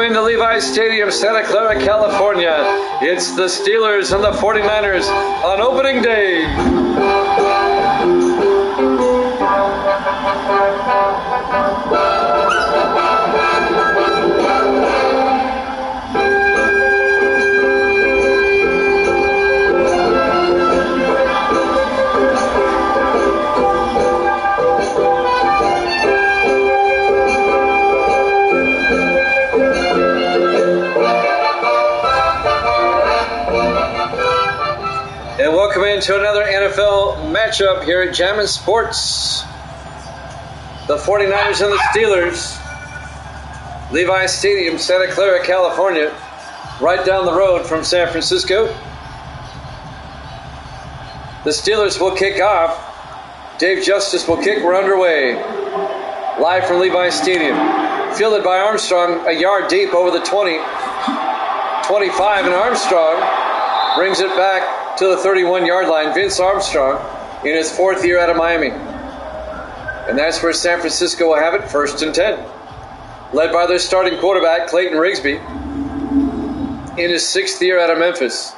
Welcome into Levi's Stadium, Santa Clara, California. It's the Steelers and the 49ers on opening day. And welcome into another NFL matchup here at Jammin' Sports. The 49ers and the Steelers. Levi's Stadium, Santa Clara, California. Right down the road from San Francisco. The Steelers will kick off. Dave Justice will kick. We're underway. Live from Levi's Stadium. Fielded by Armstrong, a yard deep over the 20. 25, and Armstrong brings it back to the 31-yard line. Vince Armstrong in his fourth year out of Miami. And that's where San Francisco will have it, 1st and 10. Led by their starting quarterback, Clayton Rigsby, in his 6th year out of Memphis.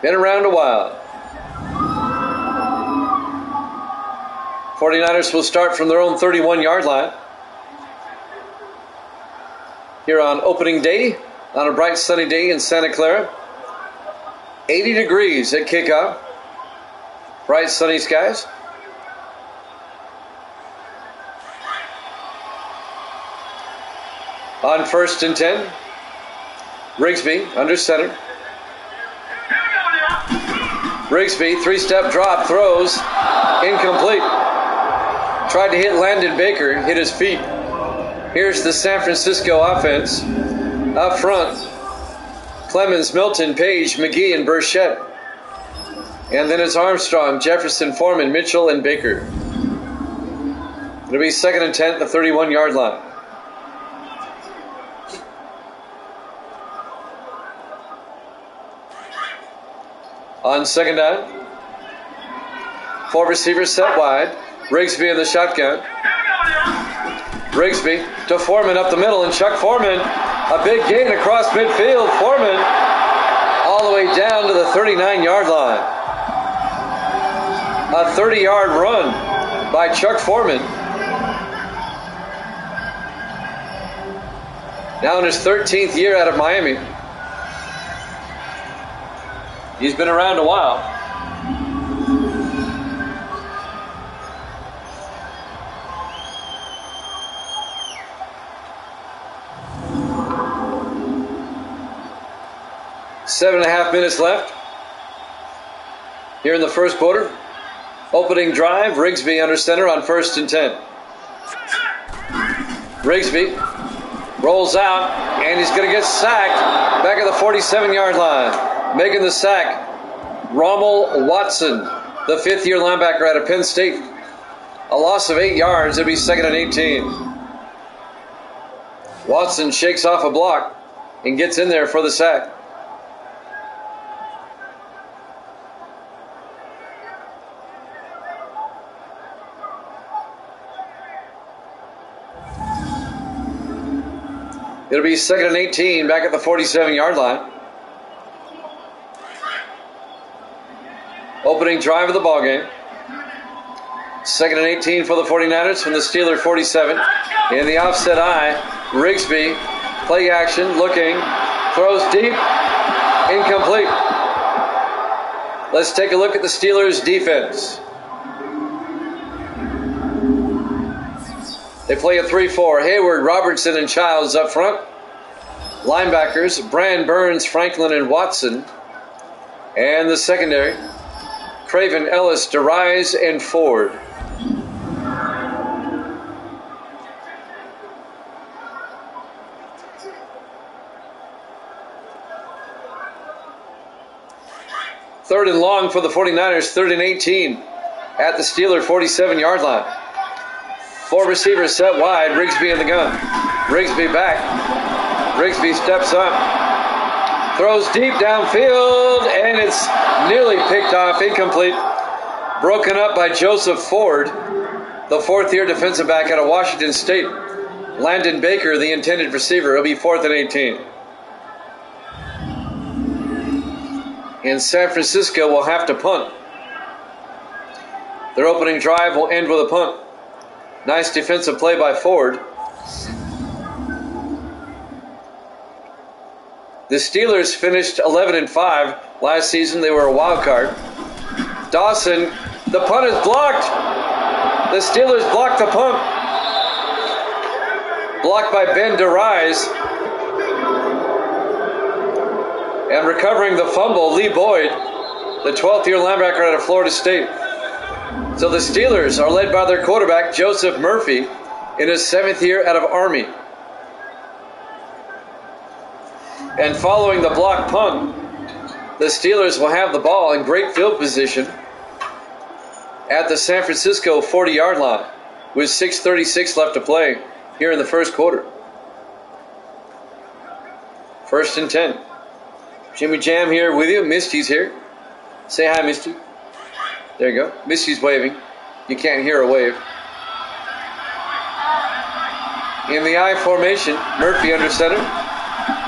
Been around a while. 49ers will start from their own 31-yard line. Here on opening day, on a bright sunny day in Santa Clara. 80 degrees at kickoff. Bright sunny skies. On 1st and 10, Rigsby under center. Rigsby, 3-step drop, throws, incomplete. Tried to hit Landon Baker, hit his feet. Here's the San Francisco offense. Up front, Clemens, Milton, Page, McGee, and Burchett. And then it's Armstrong, Jefferson, Foreman, Mitchell, and Baker. It'll be 2nd and 10 at the 31-yard line. On 2nd down, 4 receivers set wide. Rigsby in the shotgun. Rigsby to Foreman up the middle, and Chuck Foreman, a big gain across midfield. Foreman all the way down to the 39-yard line. A 30-yard run by Chuck Foreman. Now in his 13th year out of Miami. He's been around a while. Seven and a half minutes left here in the first quarter. Opening drive, Rigsby under center on 1st and 10. Rigsby rolls out, and he's going to get sacked back at the 47-yard line. Making the sack, Rommel Watson, the 5th-year linebacker out of Penn State. A loss of 8 yards. It'll be 2nd and 18. Watson shakes off a block and gets in there for the sack. It'll be 2nd and 18 back at the 47-yard line. Opening drive of the ballgame. 2nd and 18 for the 49ers from the Steeler 47. In the offset eye, Rigsby, play action, looking, throws deep, incomplete. Let's take a look at the Steelers' defense. They play a 3-4. Hayward, Robertson, and Childs up front. Linebackers, Brand, Burns, Franklin, and Watson. And the secondary, Craven, Ellis, DeRise, and Ford. Third and long for the 49ers, 3rd and 18 at the Steeler 47-yard line. 4 receivers set wide, Rigsby in the gun. Rigsby back. Rigsby steps up. Throws deep downfield, and it's nearly picked off, incomplete. Broken up by Joseph Ford, the fourth-year defensive back out of Washington State. Landon Baker, the intended receiver. It'll be 4th and 18. And San Francisco will have to punt. Their opening drive will end with a punt. Nice defensive play by Ford. The Steelers finished 11-5. Last season they were a wild card. Dawson, the punt is blocked. The Steelers blocked the punt. Blocked by Ben DeRise. And recovering the fumble, Lee Boyd, the 12th-year linebacker out of Florida State. So the Steelers are led by their quarterback, Joseph Murphy, in his 7th year out of Army. And following the block punt, the Steelers will have the ball in great field position at the San Francisco 40-yard line with 6:36 left to play here in the first quarter. 1st and 10. Jimmy Jam here with you. Misty's here. Say hi, Misty. There you go. Misty's waving. You can't hear her wave. In the I formation, Murphy under center.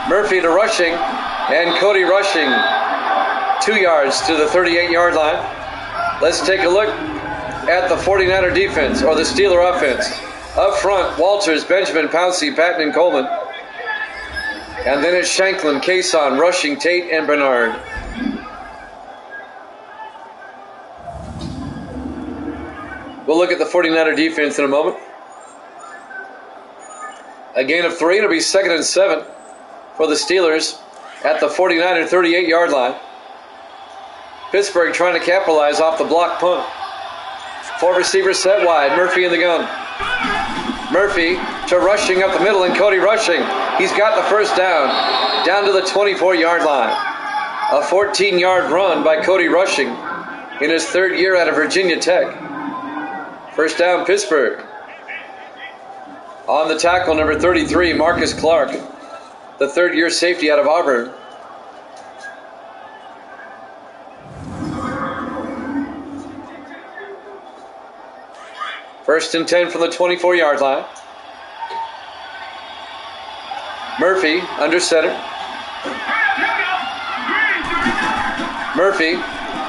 Murphy to rushing, and Cody rushing 2 yards to the 38-yard line. Let's take a look at the 49er defense, or the Steeler offense. Up front, Walters, Benjamin, Pouncey, Patton, and Coleman. And then it's Shanklin, Cason, Rushing, Tate, and Bernard. We'll look at the 49er defense in a moment. A gain of 3. It'll be 2nd and 7 for the Steelers at the 49er 38-yard line. Pittsburgh trying to capitalize off the block punt. 4 receivers set wide. Murphy in the gun. Murphy to rushing up the middle, and Cody rushing. He's got the first down to the 24-yard line. A 14-yard run by Cody rushing in his 3rd year out of Virginia Tech. First down, Pittsburgh. On the tackle, number 33, Marcus Clark, the 3rd-year safety out of Auburn. First and 10 from the 24-yard line. Murphy under center. Murphy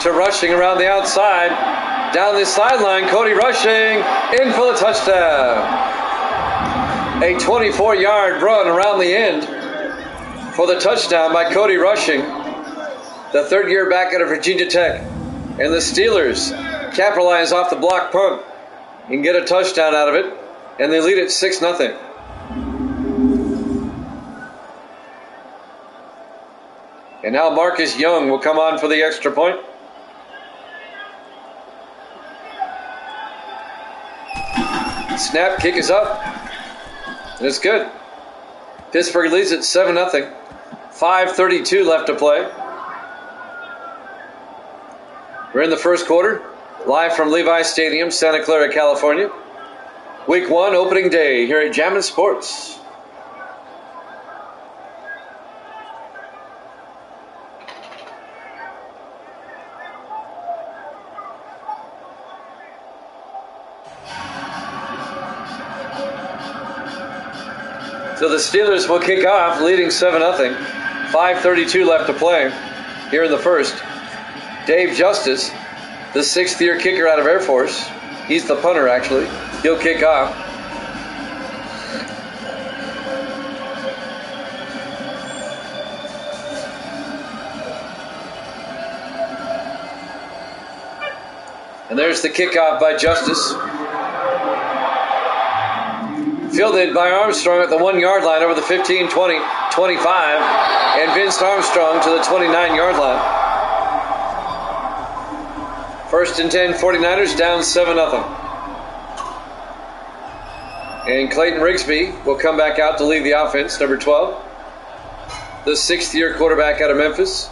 to rushing around the outside. Down the sideline, Cody rushing in for the touchdown. A 24-yard run around the end for the touchdown by Cody rushing, the 3rd-year back out of Virginia Tech. And the Steelers capitalize off the block punt and get a touchdown out of it, and they lead it 6-0. And now Marcus Young will come on for the extra point. Snap, kick is up, and it's good. Pittsburgh leads it 7-0. 5:32 left to play. We're in the first quarter, live from Levi Stadium, Santa Clara, California. Week 1, opening day here at Jammin' Sports. So the Steelers will kick off, leading 7-0. 5:32 left to play here in the first. Dave Justice, the 6th-year kicker out of Air Force. He's the punter, actually. He'll kick off. And there's the kickoff by Justice. Fielded by Armstrong at the 1-yard line over the 15, 20, 25, and Vince Armstrong to the 29-yard line. First and 10, 49ers down 7-0. And Clayton Rigsby will come back out to lead the offense, number 12. The 6th-year quarterback out of Memphis.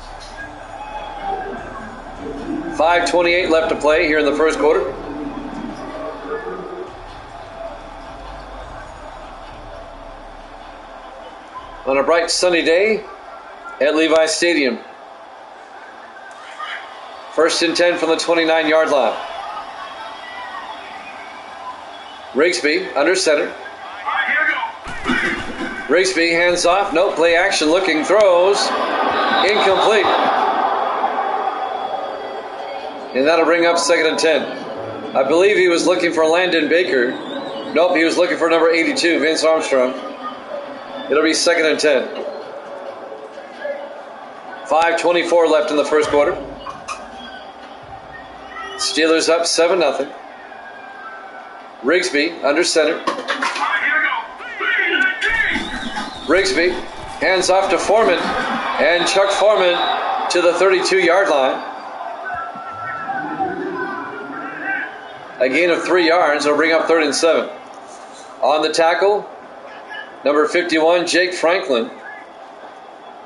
5:28 left to play here in the first quarter. On a bright sunny day at Levi Stadium. First and 10 from the 29-yard line. Rigsby under center. Rigsby hands off. No play action. Looking. Throws. Incomplete. And that'll bring up 2nd and 10. I believe he was looking for Landon Baker. Nope, he was looking for number 82, Vince Armstrong. It'll be 2nd and 10. 5:24 left in the first quarter. Steelers up 7-0. Rigsby under center. Rigsby hands off to Foreman, and Chuck Foreman to the 32-yard line. A gain of 3 yards will bring up 3rd and 7. On the tackle, number 51, Jake Franklin.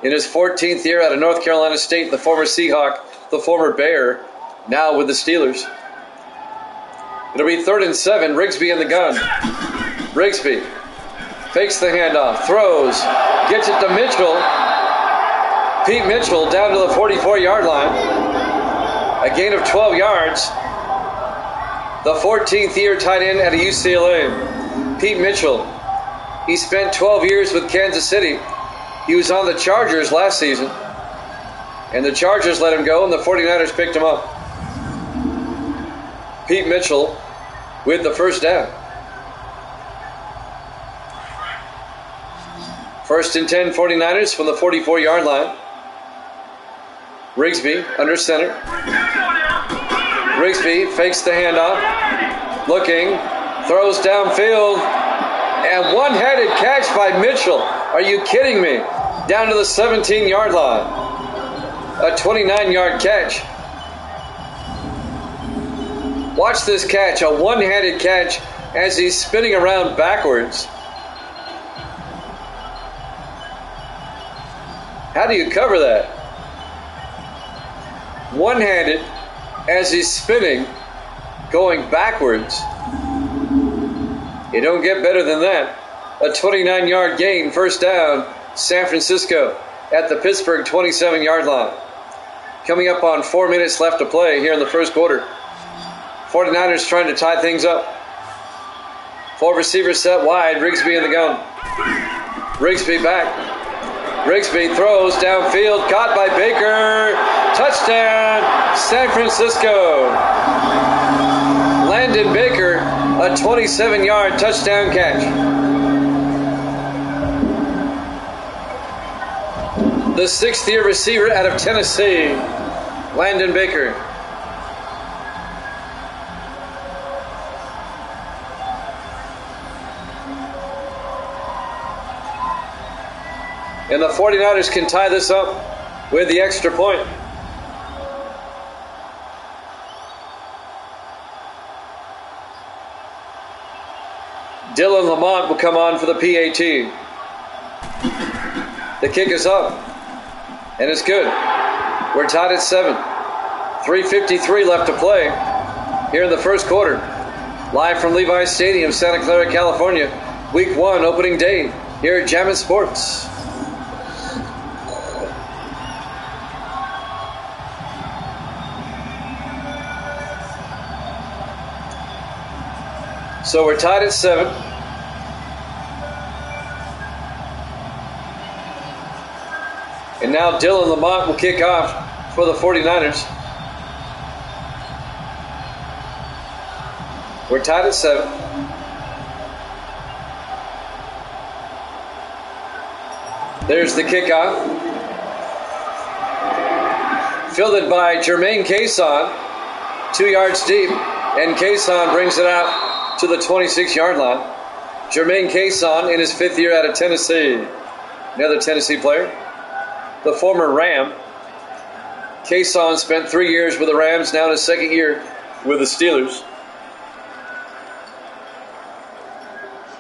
In his 14th year out of North Carolina State, the former Seahawk, the former Bear, now with the Steelers. It'll be 3rd and 7, Rigsby in the gun. Rigsby fakes the handoff, throws, gets it to Mitchell. Pete Mitchell down to the 44-yard line. A gain of 12 yards. The 14th year tight end at UCLA, Pete Mitchell. He spent 12 years with Kansas City. He was on the Chargers last season, and the Chargers let him go, and the 49ers picked him up. Pete Mitchell with the first down. 1st and 10, 49ers from the 44-yard line. Rigsby under center. Rigsby fakes the handoff, looking, throws downfield, and one-handed catch by Mitchell. Are you kidding me? Down to the 17-yard line. A 29-yard catch. Watch this catch, a one-handed catch as he's spinning around backwards. How do you cover that? One-handed as he's spinning, going backwards. You don't get better than that. A 29-yard gain, first down, San Francisco at the Pittsburgh 27-yard line. Coming up on 4 minutes left to play here in the first quarter. 49ers trying to tie things up. 4 receivers set wide, Rigsby in the gun. Rigsby back. Rigsby throws downfield, caught by Baker. Touchdown, San Francisco. Landon Baker, a 27-yard touchdown catch. The 6th-year receiver out of Tennessee, Landon Baker. And the 49ers can tie this up with the extra point. Dylan Lamont will come on for the PAT. The kick is up, and it's good. We're tied at 7. 3:53 left to play here in the first quarter. Live from Levi's Stadium, Santa Clara, California. Week 1, opening day here at Jammin' Sports. So we're tied at 7. And now Dylan Lamont will kick off for the 49ers. We're tied at 7. There's the kickoff. Fielded by Jermaine Cason, 2 yards deep, and Cason brings it out to the 26-yard line. Jermaine Cason in his 5th year out of Tennessee. Another Tennessee player. The former Ram. Cason spent 3 years with the Rams, now in his 2nd year with the Steelers.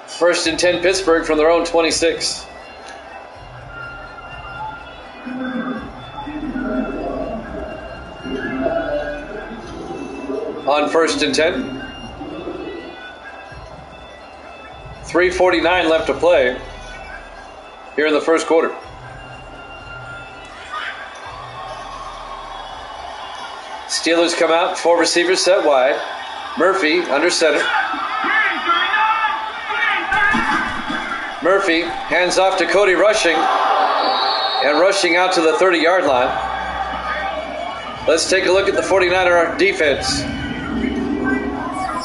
1st and 10 Pittsburgh from their own 26. On 1st and 10. 3:49 left to play here in the first quarter. Steelers come out, 4 receivers set wide. Murphy under center. Murphy hands off to Cody Rushing, and Rushing out to the 30-yard line. Let's take a look at the 49er defense.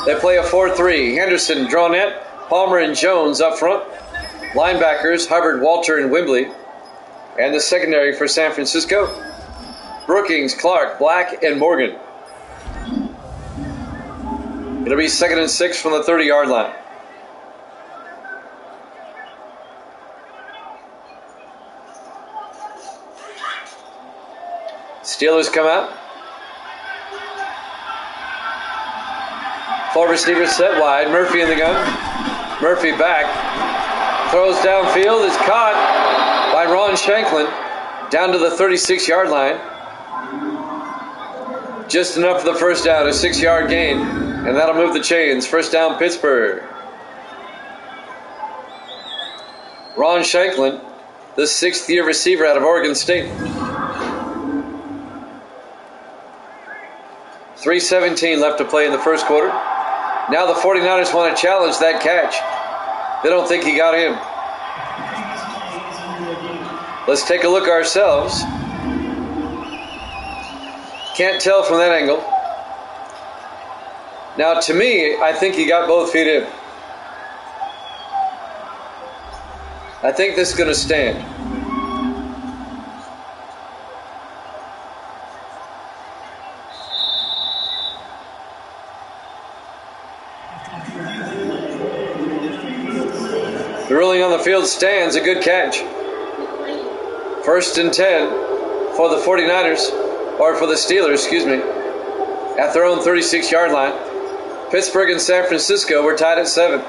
They play a 4-3. Henderson, Dronette, Palmer, and Jones up front. Linebackers, Hubbard, Walter, and Wembley. And the secondary for San Francisco, Brookings, Clark, Black, and Morgan. It'll be 2nd and 6 from the 30-yard line. Steelers come out. 4 receivers set wide. Murphy in the gun. Murphy back. Throws downfield. Is caught by Ron Shanklin down to the 36-yard line. Just enough for the first down. A 6-yard gain. And that'll move the chains. First down, Pittsburgh. Ron Shanklin, the 6th-year receiver out of Oregon State. 3:17 left to play in the first quarter. Now the 49ers want to challenge that catch. They don't think he got him. Let's take a look ourselves. Can't tell from that angle. Now, to me, I think he got both feet in. I think this is going to stand. The ruling on the field stands. A good catch. 1st and 10 for the 49ers, or for the Steelers, excuse me, at their own 36-yard line. Pittsburgh and San Francisco were tied at 7.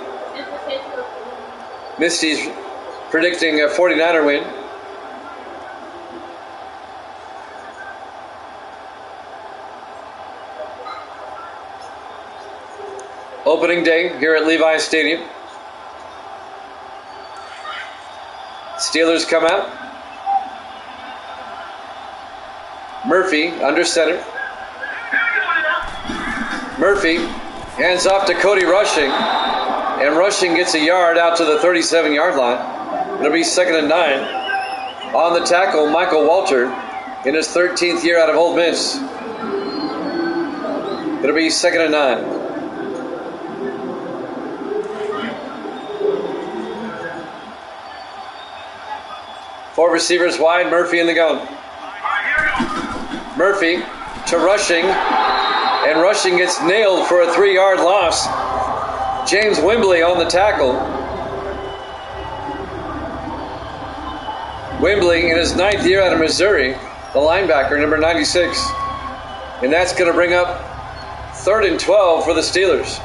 Misty's predicting a 49er win. Opening day here at Levi Stadium. Steelers come out. Murphy under center. Murphy hands off to Cody Rushing, and Rushing gets a yard out to the 37-yard line. It'll be 2nd and 9. On the tackle, Michael Walter in his 13th year out of Ole Miss. It'll be 2nd and 9. Four receivers wide, Murphy in the gun. Murphy to Rushing, and Rushing gets nailed for a 3-yard loss. James Wembley on the tackle. Wembley in his 9th year out of Missouri, the linebacker, number 96. And that's going to bring up 3rd and 12 for the Steelers.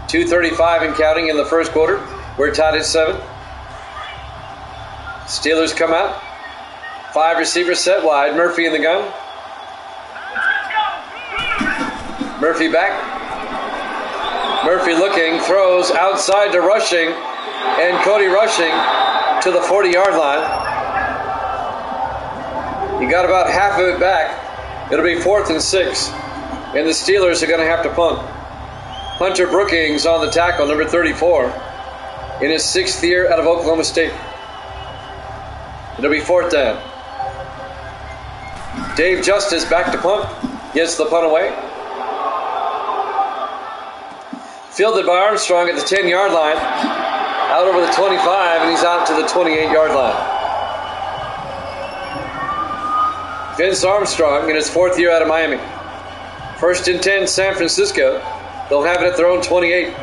.235 and counting in the first quarter. We're tied at 7. Steelers come out. 5 receivers set wide. Murphy in the gun. Murphy back. Murphy looking, throws outside to Rushing, and Cody Rushing to the 40-yard line. He got about half of it back. It'll be 4th and 6, and the Steelers are going to have to punt. Hunter Brookings on the tackle, number 34, in his 6th year out of Oklahoma State. It'll be 4th down. Dave Justice back to punt. Gets the punt away. Fielded by Armstrong at the 10-yard line. Out over the 25, and he's out to the 28-yard line. Vince Armstrong in his 4th year out of Miami. 1st and 10, San Francisco. They'll have it at their own 28.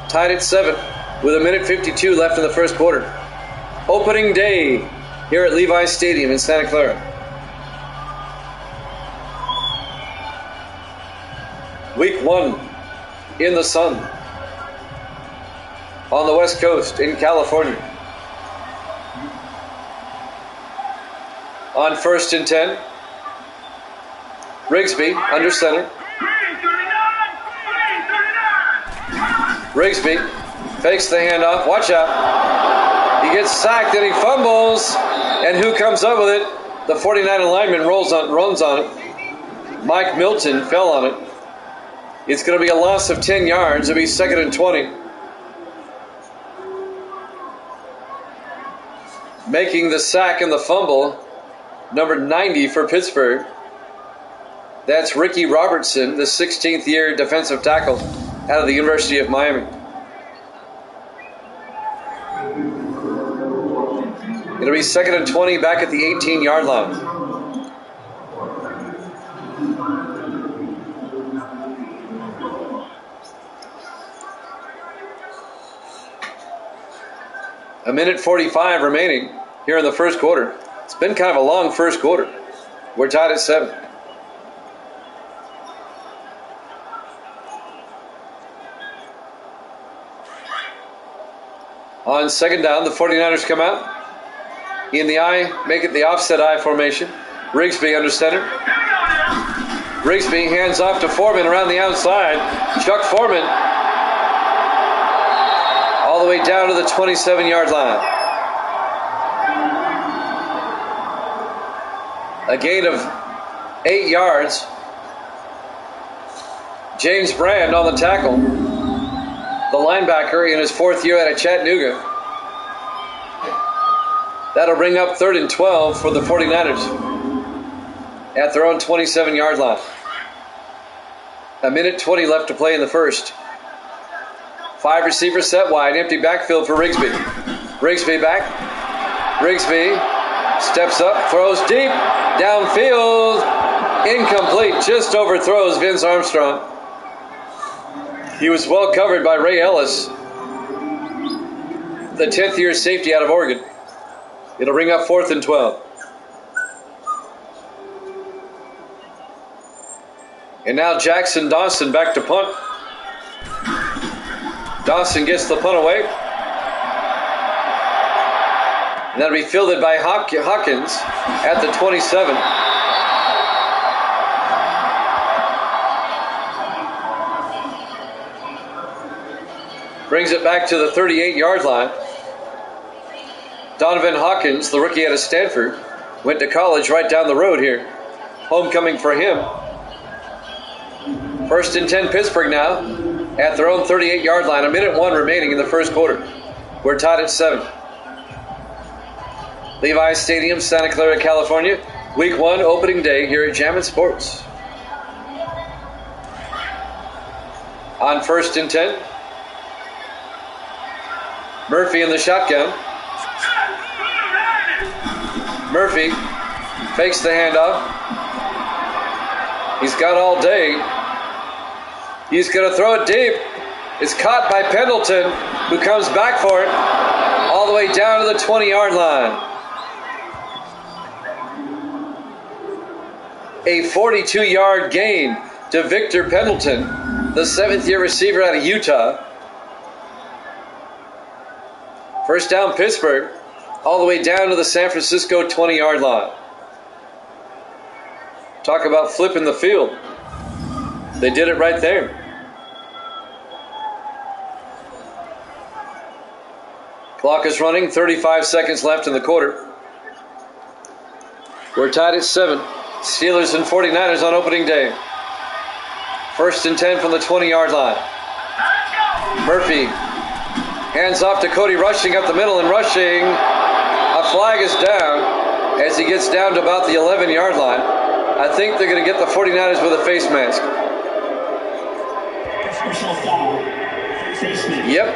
Tied at 7 with 1:52 left in the first quarter. Opening day here at Levi Stadium in Santa Clara. Week 1 in the sun on the West Coast in California. On 1st and 10, Rigsby under center. Rigsby fakes the handoff. Watch out. He gets sacked and he fumbles. And who comes up with it? The 49 lineman runs on it. Mike Milton fell on it. It's going to be a loss of 10 yards. It'll be 2nd and 20. Making the sack and the fumble, number 90 for Pittsburgh. That's Ricky Robertson, the 16th year defensive tackle out of the University of Miami. It'll be 2nd and 20 back at the 18-yard line. A minute 45 remaining here in the first quarter. It's been kind of a long first quarter. We're tied at 7. On 2nd down, the 49ers come out. In the I, make it the offset I formation. Rigsby under center. Rigsby hands off to Foreman around the outside. Chuck Foreman all the way down to the 27-yard line. A gain of 8 yards. James Brand on the tackle. The linebacker in his 4th year out of Chattanooga. That'll bring up 3rd and 12 for the 49ers at their own 27-yard line. A minute 20 left to play in the first. 5 receivers set wide, empty backfield for Rigsby. Rigsby back. Rigsby steps up, throws deep, downfield, incomplete, just overthrows Vince Armstrong. He was well covered by Ray Ellis, the 10th year safety out of Oregon. It'll bring up 4th and 12. And now Jackson Dawson back to punt. Dawson gets the punt away. And that'll be fielded by Hawkins at the 27. Brings it back to the 38-yard line. Donovan Hawkins, the rookie out of Stanford, went to college right down the road here. Homecoming for him. 1st and 10 Pittsburgh now at their own 38-yard line. A minute 1 remaining in the first quarter. We're tied at 7. Levi's Stadium, Santa Clara, California. Week 1 opening day here at Jammin' Sports. On 1st and 10. Murphy in the shotgun. Murphy fakes the handoff. He's got all day. He's going to throw it deep. It's caught by Pendleton, who comes back for it all the way down to the 20-yard line. A 42-yard gain to Victor Pendleton, the 7th-year receiver out of Utah. First down Pittsburgh, all the way down to the San Francisco 20-yard line. Talk about flipping the field. They did it right there. Clock is running, 35 seconds left in the quarter. We're tied at 7. Steelers and 49ers on opening day. 1st and 10 from the 20-yard line. Murphy hands off to Cody Rushing up the middle, and Rushing, a flag is down as he gets down to about the 11-yard line. I think they're going to get the 49ers with a face mask. Yep.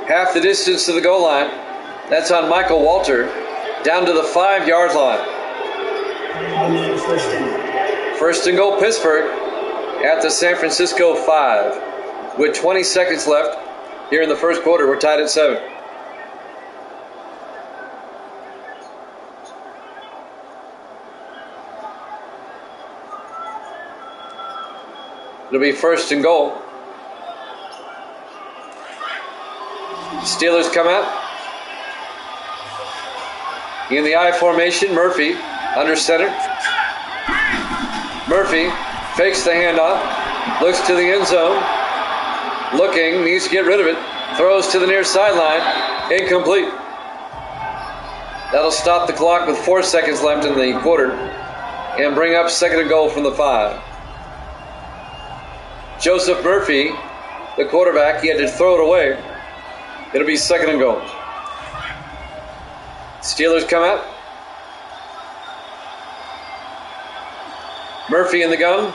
Half the distance to the goal line. That's on Michael Walter, down to the 5-yard line. 1st and goal Pittsburgh at the San Francisco 5. With 20 seconds left here in the first quarter, we're tied at 7. It'll be 1st and goal. Steelers come out. In the I formation, Murphy under center. Murphy fakes the handoff, looks to the end zone. Looking, needs to get rid of it. Throws to the near sideline. Incomplete. That'll stop the clock with 4 seconds left in the quarter and bring up 2nd and goal from the 5. Joseph Murphy, the quarterback, he had to throw it away. It'll be 2nd and goal. Steelers come out. Murphy in the gun.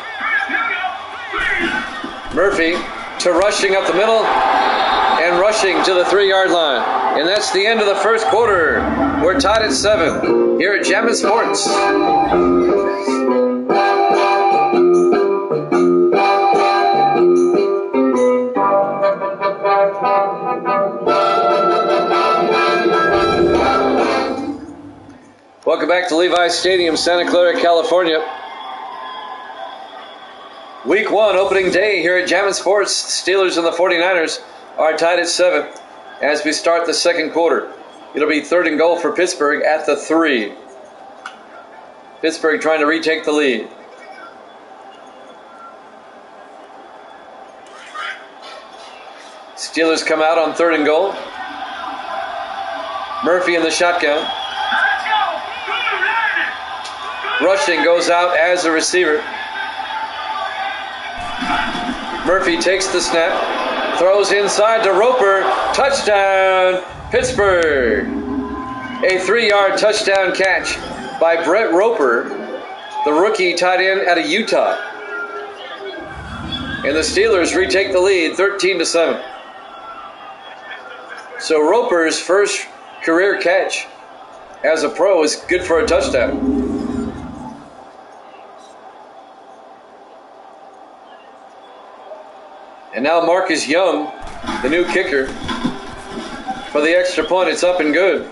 Murphy to rushing up the middle and rushing to the 3-yard line. And that's the end of the first quarter. We're tied at 7 here at Jammin' Sports. Welcome back to Levi's Stadium, Santa Clara, California. Week 1, opening day here at Jammin' Sports. Steelers and the 49ers are tied at 7 as we start the second quarter. It'll be 3rd and goal for Pittsburgh at the 3. Pittsburgh trying to retake the lead. Steelers come out on 3rd and goal. Murphy in the shotgun. Rushing goes out as a receiver. Murphy takes the snap, throws inside to Roper. Touchdown, Pittsburgh. A 3-yard touchdown catch by Brett Roper, the rookie tight end out of Utah. And the Steelers retake the lead, 13-7. So Roper's first career catch as a pro is good for a touchdown. And now Marcus Young, the new kicker, for the extra point. It's up and good.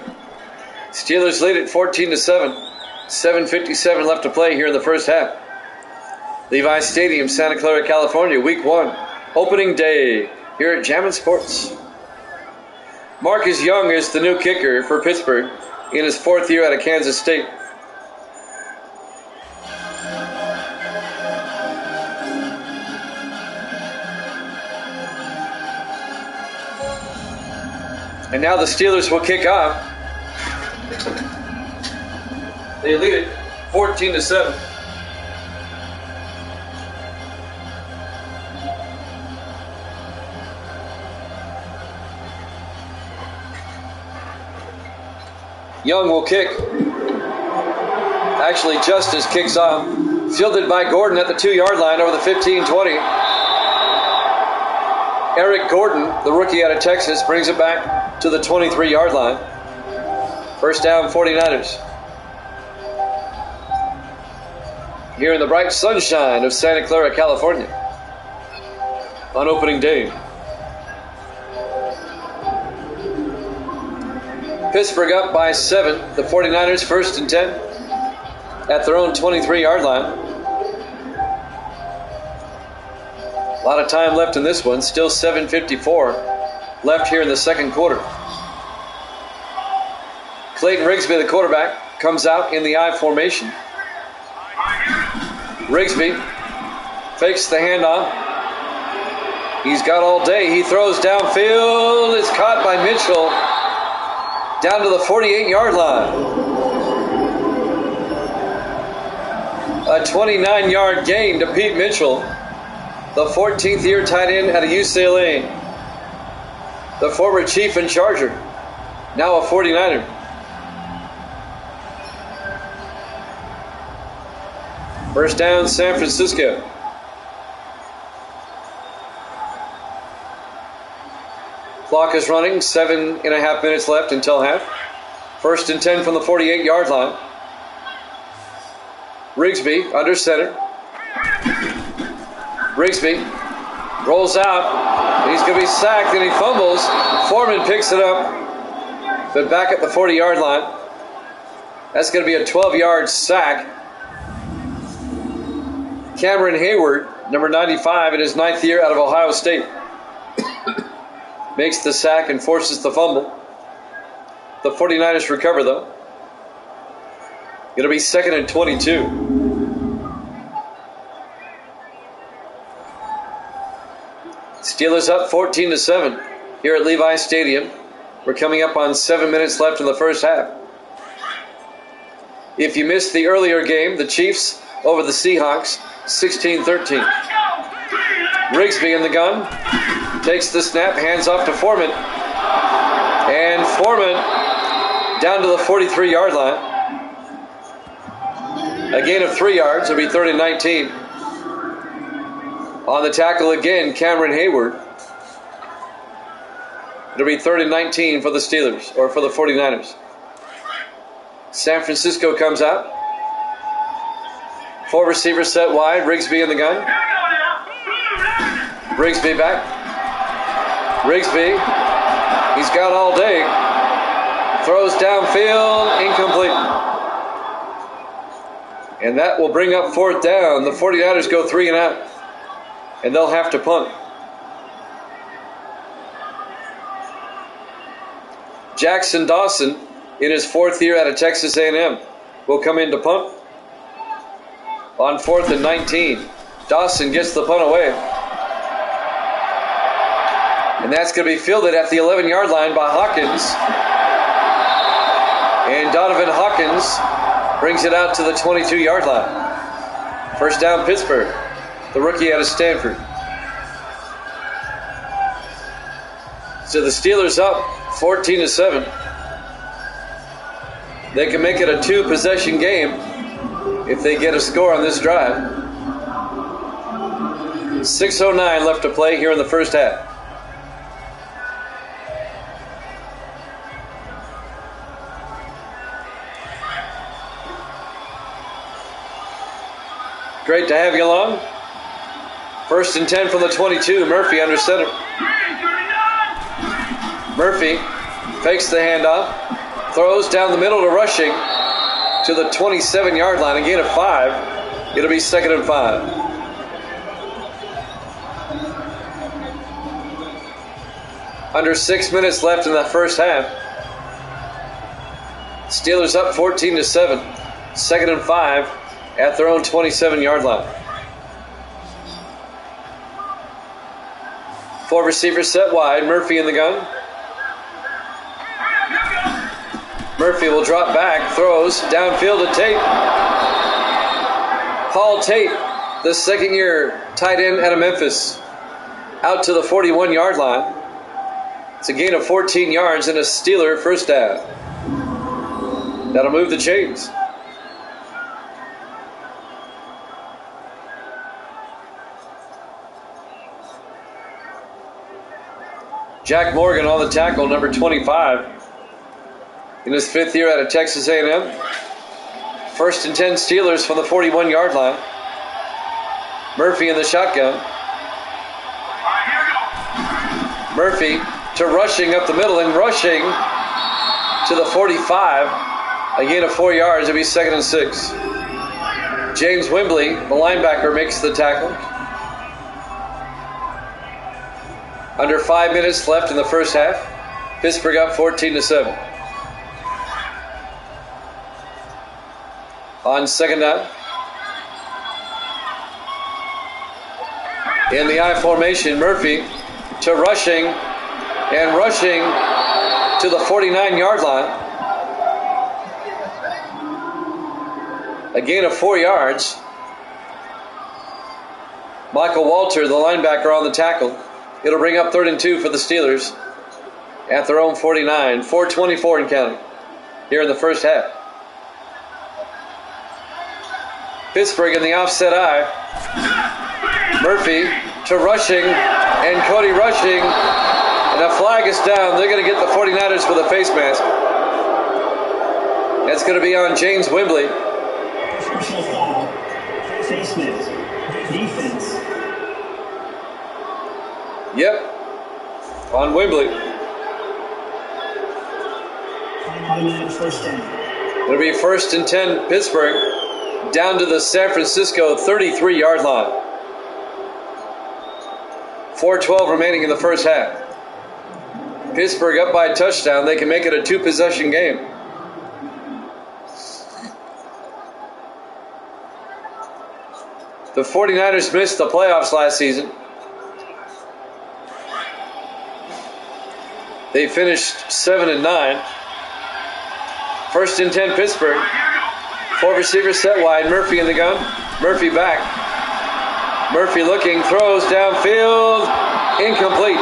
Steelers lead at 14-7. 7:57 left to play here in the first half. Levi's Stadium, Santa Clara, California, Week 1, opening day here at Jammin' Sports. Marcus Young is the new kicker for Pittsburgh in his 4th year out of Kansas State. And now the Steelers will kick off. They lead it 14-7. Young will kick. Actually, Justice kicks off. Fielded by Gordon at the 2-yard line over the 15-20. Eric Gordon, the rookie out of Texas, brings it back to the 23-yard line. First down, 49ers. Here in the bright sunshine of Santa Clara, California on opening day. Pittsburgh up by 7. The 49ers 1st and 10 at their own 23-yard line. A lot of time left in this one. Still 7:54 left here in the second quarter. Clayton Rigsby, the quarterback, comes out in the I formation. Rigsby fakes the handoff. He's got all day. He throws downfield. It's caught by Mitchell down to the 48-yard line. A 29-yard gain to Pete Mitchell, the 14th year tight end out of UCLA. The former Chief and Charger, now a 49er. First down, San Francisco. Clock is running, 7.5 minutes left until half. 1st and 10 from the 48-yard line. Rigsby under center. Rigsby rolls out. He's going to be sacked and he fumbles. Foreman picks it up, but back at the 40-yard line. That's going to be a 12-yard sack. Cameron Hayward, number 95, in his 9th year out of Ohio State, makes the sack and forces the fumble. The 49ers recover, though. It'll be 2nd and 22. Steelers up 14-7 here at Levi's Stadium. We're coming up on 7 minutes left in the first half. If you missed the earlier game, the Chiefs over the Seahawks, 16-13. Rigsby in the gun. Takes the snap, hands off to Foreman. And Foreman down to the 43-yard line. A gain of 3 yards. It'll be 3rd and 19. On the tackle again, Cameron Hayward. It'll be 3rd and 19 for the Steelers, or for the 49ers. San Francisco comes out. 4 receivers set wide. Rigsby in the gun. Rigsby back. Rigsby. He's got all day. Throws downfield. Incomplete. And that will bring up 4th down. The 49ers go 3 and out. And they'll have to punt. Jackson Dawson, in his 4th year out of Texas A&M, will come in to punt on 4th and 19. Dawson gets the punt away. And that's going to be fielded at the 11-yard line by Hawkins. And Donovan Hawkins brings it out to the 22-yard line. 1st down, Pittsburgh. The rookie out of Stanford. So the Steelers up 14-7. They can make it a 2-possession game if they get a score on this drive. 6:09 left to play here in the first half. Great to have you along. 1st and 10 from the 22. Murphy under center. Murphy fakes the handoff. Throws down the middle to Rushing to the 27-yard line. A gain of 5. It'll be 2nd and 5. Under 6 minutes left in the first half. Steelers up 14-7. 2nd and 5 at their own 27-yard line. 4 receivers set wide. Murphy in the gun. Murphy will drop back, throws downfield to Tate. Paul Tate, the 2nd-year tight end out of Memphis, out to the 41-yard line. It's a gain of 14 yards and a Steeler first down. That'll move the chains. Jack Morgan on the tackle, number 25. In his 5th year out of Texas A&M. 1st and 10 Steelers from the 41-yard line. Murphy in the shotgun. Murphy to Rushing up the middle, and Rushing to the 45. A gain of 4 yards. It'll be 2nd and 6. James Wembley, the linebacker, makes the tackle. Under 5 minutes left in the first half. Pittsburgh up 14-7. On 2nd down. In the I formation, Murphy to Rushing, and Rushing to the 49-yard line. A gain of 4 yards. Michael Walter, the linebacker, on the tackle. It'll bring up 3rd and 2 for the Steelers at their own 49. 4:24 and counting here in the first half. Pittsburgh in the offset I. Murphy to Rushing, and Cody Rushing, and a flag is down. They're going to get the 49ers with a face mask. That's going to be on James Wembley. Personal foul. Face mask. Defense. Yep. On Wembley. 49ers first down. It'll be 1st and 10 Pittsburgh. Down to the San Francisco 33-yard line. 4:12 remaining in the first half. Pittsburgh up by a touchdown. They can make it a 2-possession game. The 49ers missed the playoffs last season. They finished 7-9. 1st and 10 Pittsburgh. 4 receivers set wide. Murphy in the gun. Murphy back. Murphy looking, throws downfield, incomplete.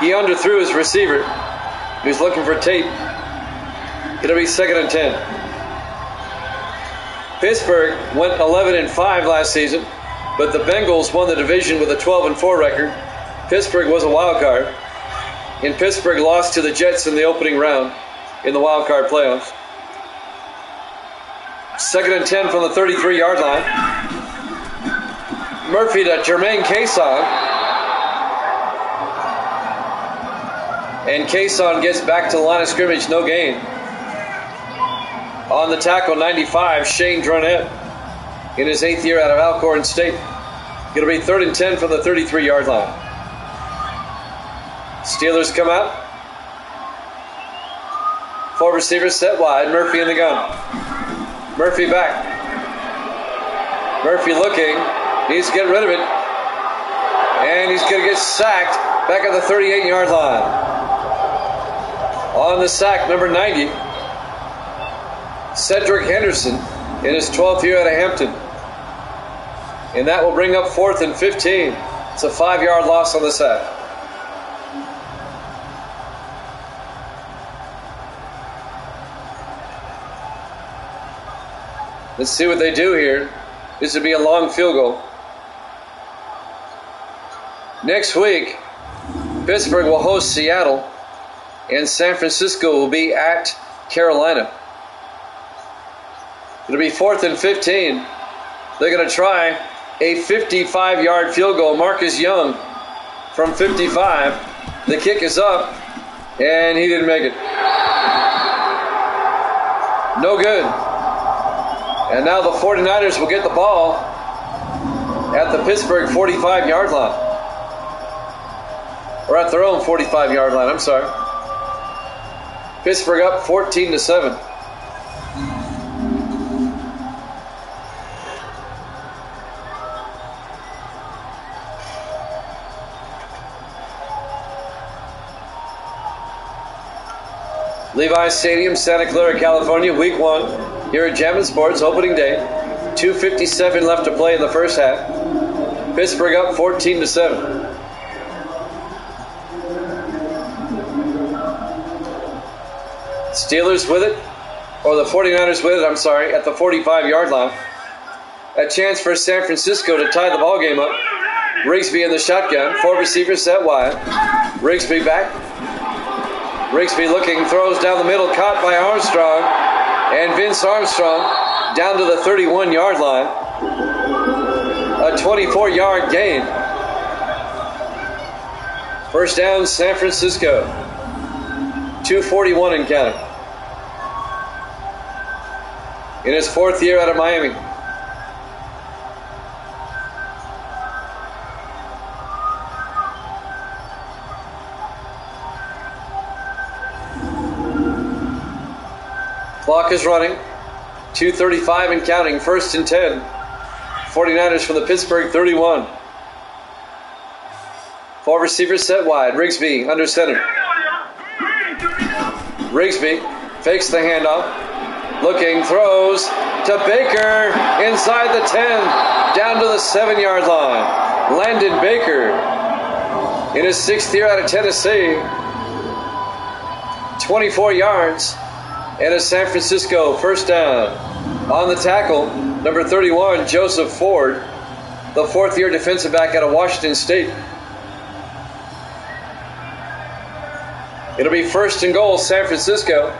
He underthrew his receiver. He was looking for Tate. It'll be 2nd and 10. Pittsburgh went 11-5 last season, but the Bengals won the division with a 12-4 record. Pittsburgh was a wild card, and Pittsburgh lost to the Jets in the opening round in the wild card playoffs. 2nd and 10 from the 33-yard line. Murphy to Jermaine Cason. And Cason gets back to the line of scrimmage, no gain. On the tackle, 95, Shane Dronette in his 8th year out of Alcorn State. It'll be 3rd and 10 from the 33-yard line. Steelers come out. 4 receivers set wide, Murphy in the gun. Murphy back. Murphy looking, needs to get rid of it. And he's going to get sacked back at the 38-yard line. On the sack, number 90, Cedric Henderson in his 12th year out of Hampton. And that will bring up 4th and 15. It's a 5-yard loss on the sack. Let's see what they do here. This would be a long field goal. Next week, Pittsburgh will host Seattle, and San Francisco will be at Carolina. It'll be 4th and 15. They're going to try a 55-yard field goal. Marcus Young from 55. The kick is up, and he didn't make it. No good. And now the 49ers will get the ball at the Pittsburgh 45-yard line. Or at their own 45-yard line, I'm sorry. Pittsburgh up 14-7. Levi's Stadium, Santa Clara, California, week 1 here at Jammin' Sports, opening day. 2:57 left to play in the first half. Pittsburgh up 14-7. Steelers with it, or the 49ers with it, I'm sorry, at the 45-yard line. A chance for San Francisco to tie the ball game up. Rigsby in the shotgun, 4 receivers set wide. Rigsby back. Rigsby looking, throws down the middle, caught by Armstrong. And Vince Armstrong down to the 31-yard line. A 24-yard gain. First down, San Francisco. 2:41 and counting. In his 4th year out of Miami. Clock is running. 2:35 and counting. 1st and 10. 49ers from the Pittsburgh 31. 4 receivers set wide. Rigsby under center. Rigsby fakes the handoff. Looking, throws to Baker inside the 10. Down to the 7-yard line. Landon Baker in his 6th year out of Tennessee. 24 yards. And a San Francisco first down. On the tackle, number 31, Joseph Ford, the 4th year defensive back out of Washington State. It'll be 1st and goal, San Francisco,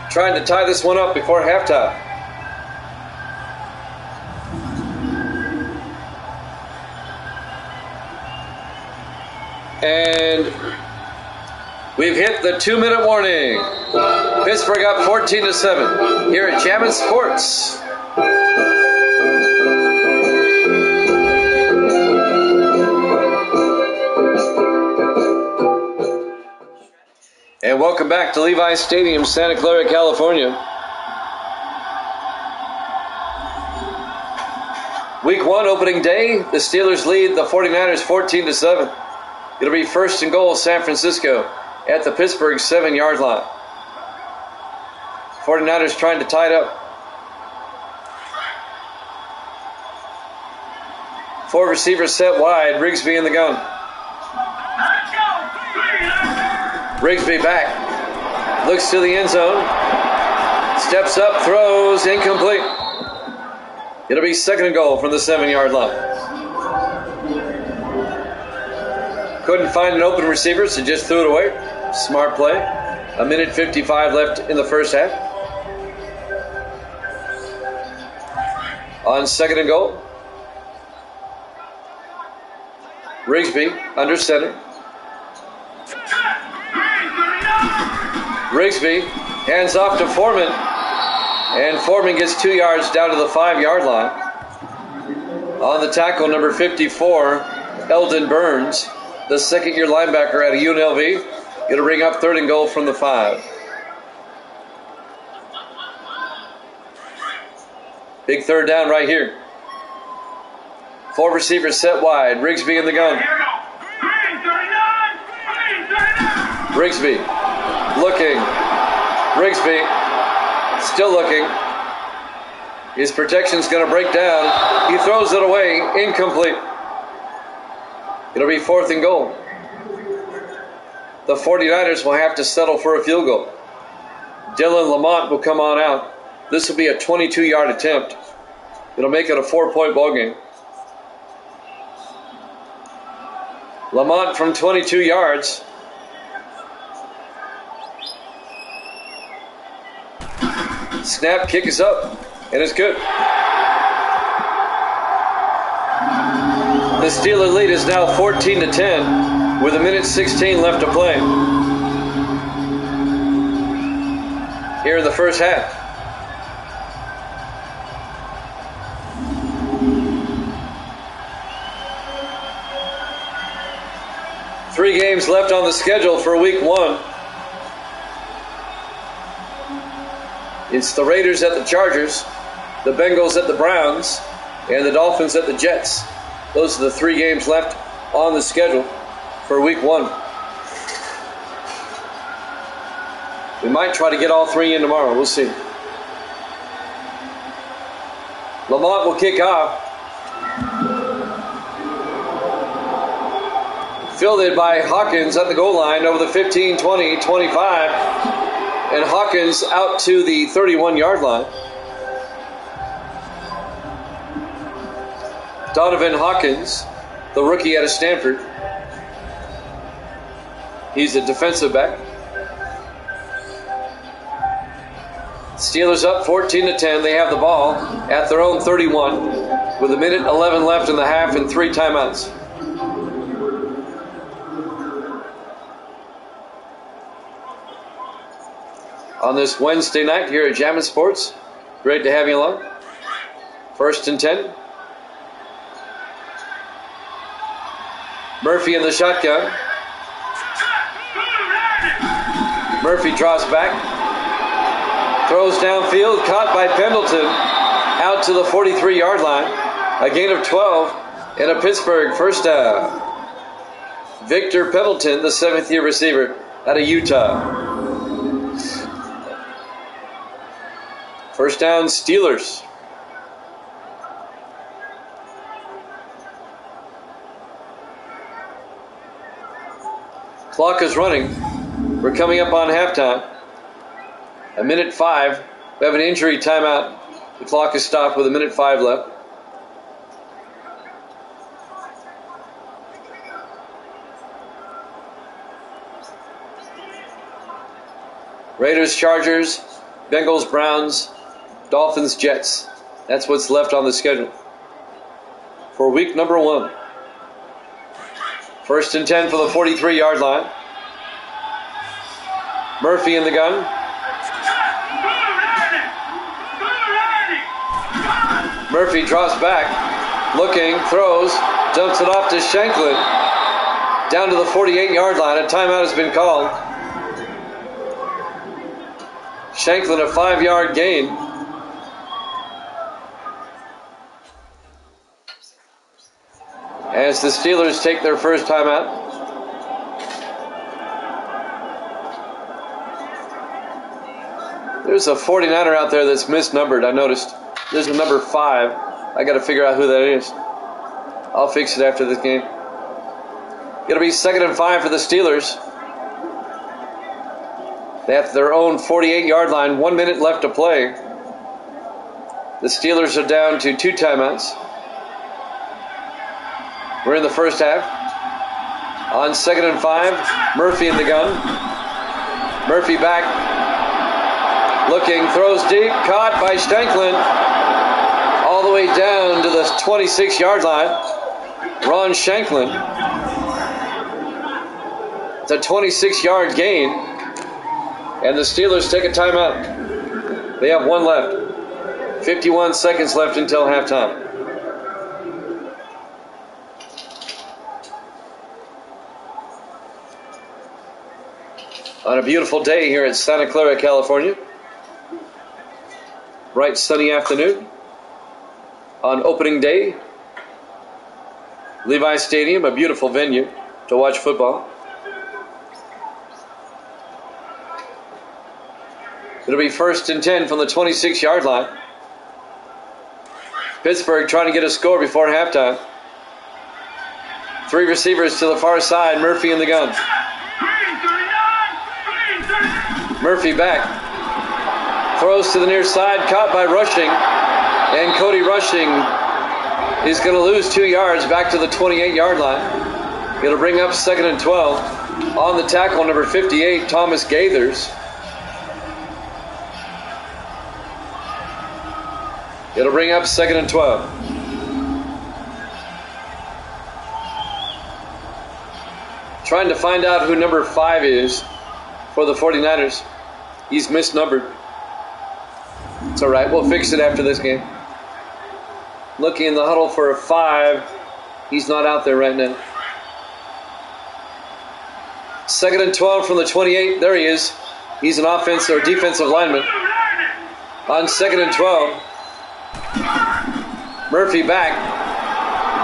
trying to tie this one up before halftime. And we've hit the 2-minute warning. Pittsburgh up 14-7 here at Jammin' Sports. And welcome back to Levi's Stadium, Santa Clara, California. Week 1 opening day, the Steelers lead the 49ers 14-7. It'll be 1st and goal, San Francisco at the Pittsburgh 7-yard line. 49ers trying to tie it up. Four receivers set wide. Rigsby in the gun. Rigsby back. Looks to the end zone. Steps up, throws, incomplete. It'll be 2nd and goal from the 7-yard line. Couldn't find an open receiver, so just threw it away. Smart play. 1:55 left in the first half. On 2nd and goal. Rigsby under center. Rigsby hands off to Foreman. And Foreman gets 2 yards down to the 5-yard line. On the tackle, number 54, Eldon Burns, the second-year linebacker out of UNLV. It'll bring up 3rd and goal from the 5. Big 3rd down right here. 4 receivers set wide. Rigsby in the gun. Rigsby looking. Rigsby still looking. His protection's going to break down. He throws it away. Incomplete. It'll be 4th and goal. The 49ers will have to settle for a field goal. Dylan Lamont will come on out. This will be a 22-yard attempt. It'll make it a 4-point ball game. Lamont from 22 yards. Snap, kick is up, and it's good. The Steeler lead is now 14-10 with 1:16 left to play here in the first half. Three games left on the schedule for week 1. It's the Raiders at the Chargers, the Bengals at the Browns, and the Dolphins at the Jets. Those are the 3 games left on the schedule for week 1. We might try to get all 3 in tomorrow. We'll see. Lamont will kick off. Fielded by Hawkins at the goal line over the 15, 20, 25. And Hawkins out to the 31-yard line. Donovan Hawkins, the rookie out of Stanford. He's a defensive back. Steelers up 14-10. They have the ball at their own 31 with 1:11 left in the half and 3 timeouts. On this Wednesday night here at Jammin' Sports. Great to have you along. 1st and 10. Murphy in the shotgun. Murphy draws back. Throws downfield. Caught by Pendleton. Out to the 43-yard line. A gain of 12 and a Pittsburgh first down. Victor Pendleton, the 7th-year receiver out of Utah. First down, Steelers. Clock is running. We're coming up on halftime. 1:05. We have an injury timeout. The clock is stopped with 1:05 left. Raiders, Chargers, Bengals, Browns, Dolphins, Jets. That's what's left on the schedule for week number 1. 1st and 10 for the 43-yard line. Murphy in the gun. Murphy drops back, looking, throws, dumps it off to Shanklin. Down to the 48-yard line. A timeout has been called. Shanklin, a 5-yard gain. As the Steelers take their first timeout. There's a 49er out there that's misnumbered, I noticed. There's a number 5. I got to figure out who that is. I'll fix it after this game. It'll be 2nd and 5 for the Steelers. They have their own 48-yard line. 1 minute left to play. The Steelers are down to 2 timeouts. We're in the first half. On 2nd and 5, Murphy in the gun. Murphy back. Looking, throws deep. Caught by Shanklin. All the way down to the 26-yard line. Ron Shanklin. It's a 26-yard gain. And the Steelers take a timeout. They have 1 left. 51 seconds left until halftime. On a beautiful day here in Santa Clara, California. Bright sunny afternoon. On opening day. Levi Stadium, a beautiful venue to watch football. It'll be 1st and 10 from the 26-yard line. Pittsburgh trying to get a score before halftime. 3 receivers to the far side. Murphy in the gun. Murphy back. Throws to the near side. Caught by Rushing. And Cody Rushing is going to lose 2 yards back to the 28-yard line. It'll bring up 2nd and 12. On the tackle, number 58, Thomas Gaithers. It'll bring up 2nd and 12. Trying to find out who number 5 is for the 49ers. He's misnumbered. It's all right. We'll fix it after this game. Looking in the huddle for a 5. He's not out there right now. 2nd and 12 from the 28. There he is. He's an offensive or defensive lineman. On 2nd and 12. Murphy back.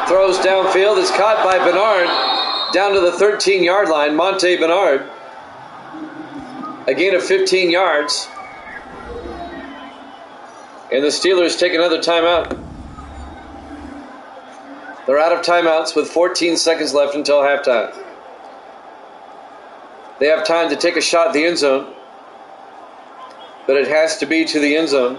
Throws downfield. It's caught by Bernard. Down to the 13-yard line. Monte Bernard. A gain of 15 yards. And the Steelers take another timeout. They're out of timeouts with 14 seconds left until halftime. They have time to take a shot at the end zone. But it has to be to the end zone.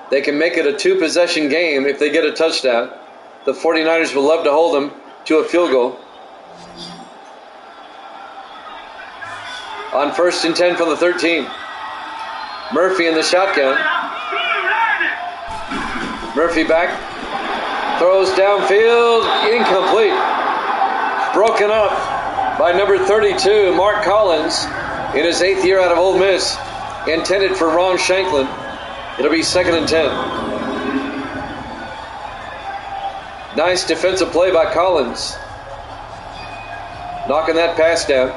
They can make it a 2-possession game if they get a touchdown. The 49ers will love to hold them to a field goal. On 1st and 10 from the 13. Murphy in the shotgun. Murphy back. Throws downfield. Incomplete. Broken up by number 32, Mark Collins, in his 8th year out of Ole Miss. Intended for Ron Shanklin. It'll be 2nd and 10. Nice defensive play by Collins. Knocking that pass down.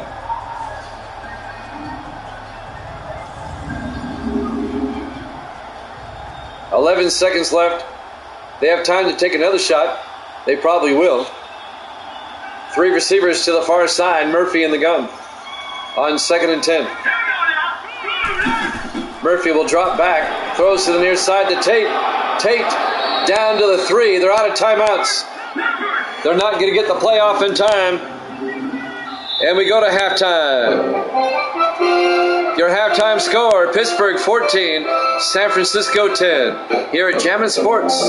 "11 seconds left. They have time to take another shot. They probably will. 3 receivers to the far side. Murphy in the gun. On 2nd and 10. Murphy will drop back. Throws to the near side to Tate. Tate down to the 3. They're out of timeouts. They're not going to get the play off in time. And we go to halftime. Your halftime score, Pittsburgh 14, San Francisco 10. Here at Jammin' Sports.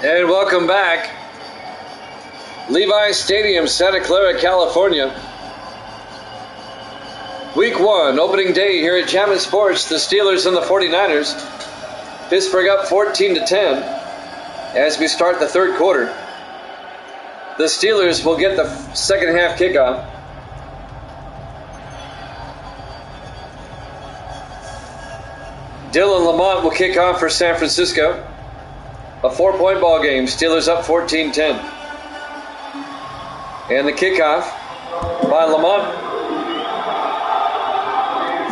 And welcome back. Levi Stadium, Santa Clara, California. Week 1, opening day here at Jammin' Sports. The Steelers and the 49ers. Pittsburgh up 14-10 as we start the third quarter. The Steelers will get the second half kickoff. Dylan Lamont will kick off for San Francisco. A 4-point ball game. Steelers up 14-10. And the kickoff by Lamont.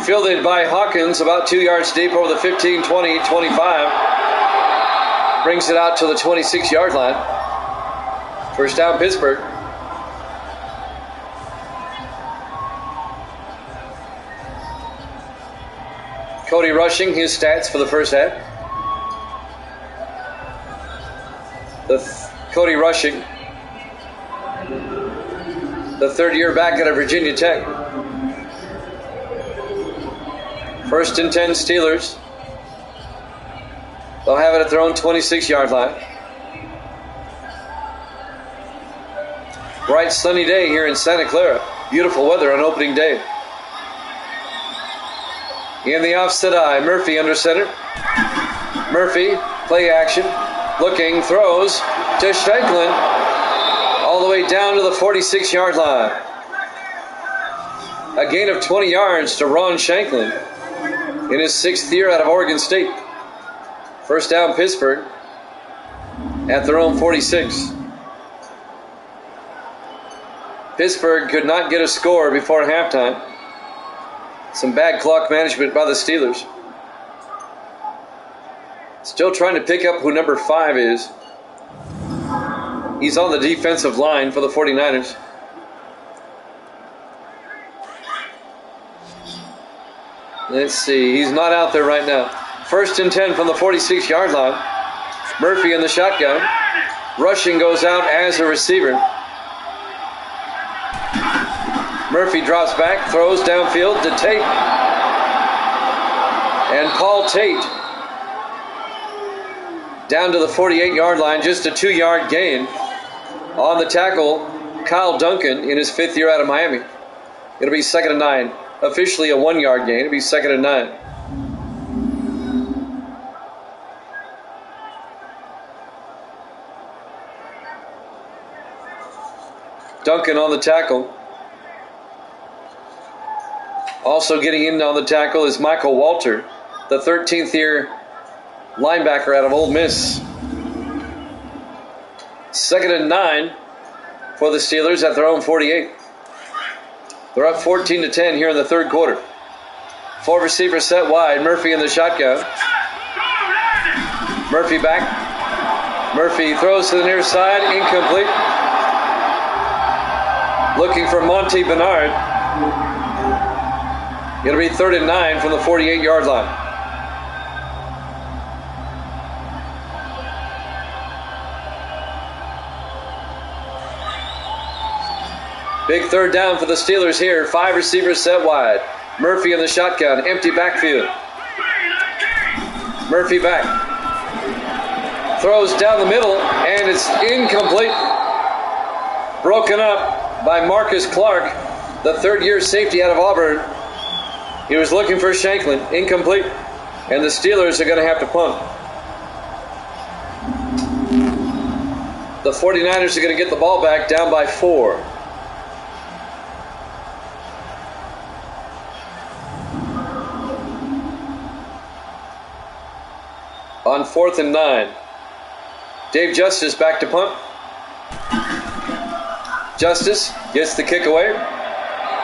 Fielded by Hawkins about 2 yards deep over the 15, 20, 25. Brings it out to the 26-yard line. First down, Pittsburgh. Cody Rushing, his stats for the first half. Cody Rushing, the third-year back out of Virginia Tech. First and 10 Steelers. They'll have it at their own 26-yard line. Bright sunny day here in Santa Clara. Beautiful weather on opening day. In the offset eye, Murphy under center. Murphy, play action. Looking, throws to Shanklin. All the way down to the 46-yard line. A gain of 20 yards to Ron Shanklin in his 6th year out of Oregon State. First down, Pittsburgh at their own 46. Pittsburgh could not get a score before halftime. Some bad clock management by the Steelers. Still trying to pick up who number 5 is. He's on the defensive line for the 49ers. Let's see. He's not out there right now. First and 10 from the 46-yard line. Murphy in the shotgun. Rushing goes out as a receiver. Murphy drops back, throws downfield to Tate. And Paul Tate down to the 48-yard line, just a 2-yard gain. On the tackle, Kyle Duncan in his 5th year out of Miami. It'll be 2nd and 9. Officially a 1-yard gain. It'll be 2nd and 9. Duncan on the tackle. Also getting in on the tackle is Michael Walter, the 13th year linebacker out of Ole Miss. 2nd and 9 for the Steelers at their own 48. They're up 14-10 here in the third quarter. 4 receivers set wide. Murphy in the shotgun. Murphy back. Murphy throws to the near side. Incomplete. Looking for Monty Bernard. It'll be 3rd and 9 from the 48-yard line. Big third down for the Steelers here. 5 receivers set wide. Murphy in the shotgun. Empty backfield. Murphy back. Throws down the middle, and it's incomplete. Broken up by Marcus Clark, the 3rd-year safety out of Auburn. He was looking for Shanklin. Incomplete. And the Steelers are going to have to punt. The 49ers are going to get the ball back down by 4. On 4th and 9. Dave Justice back to punt. Justice gets the kick away.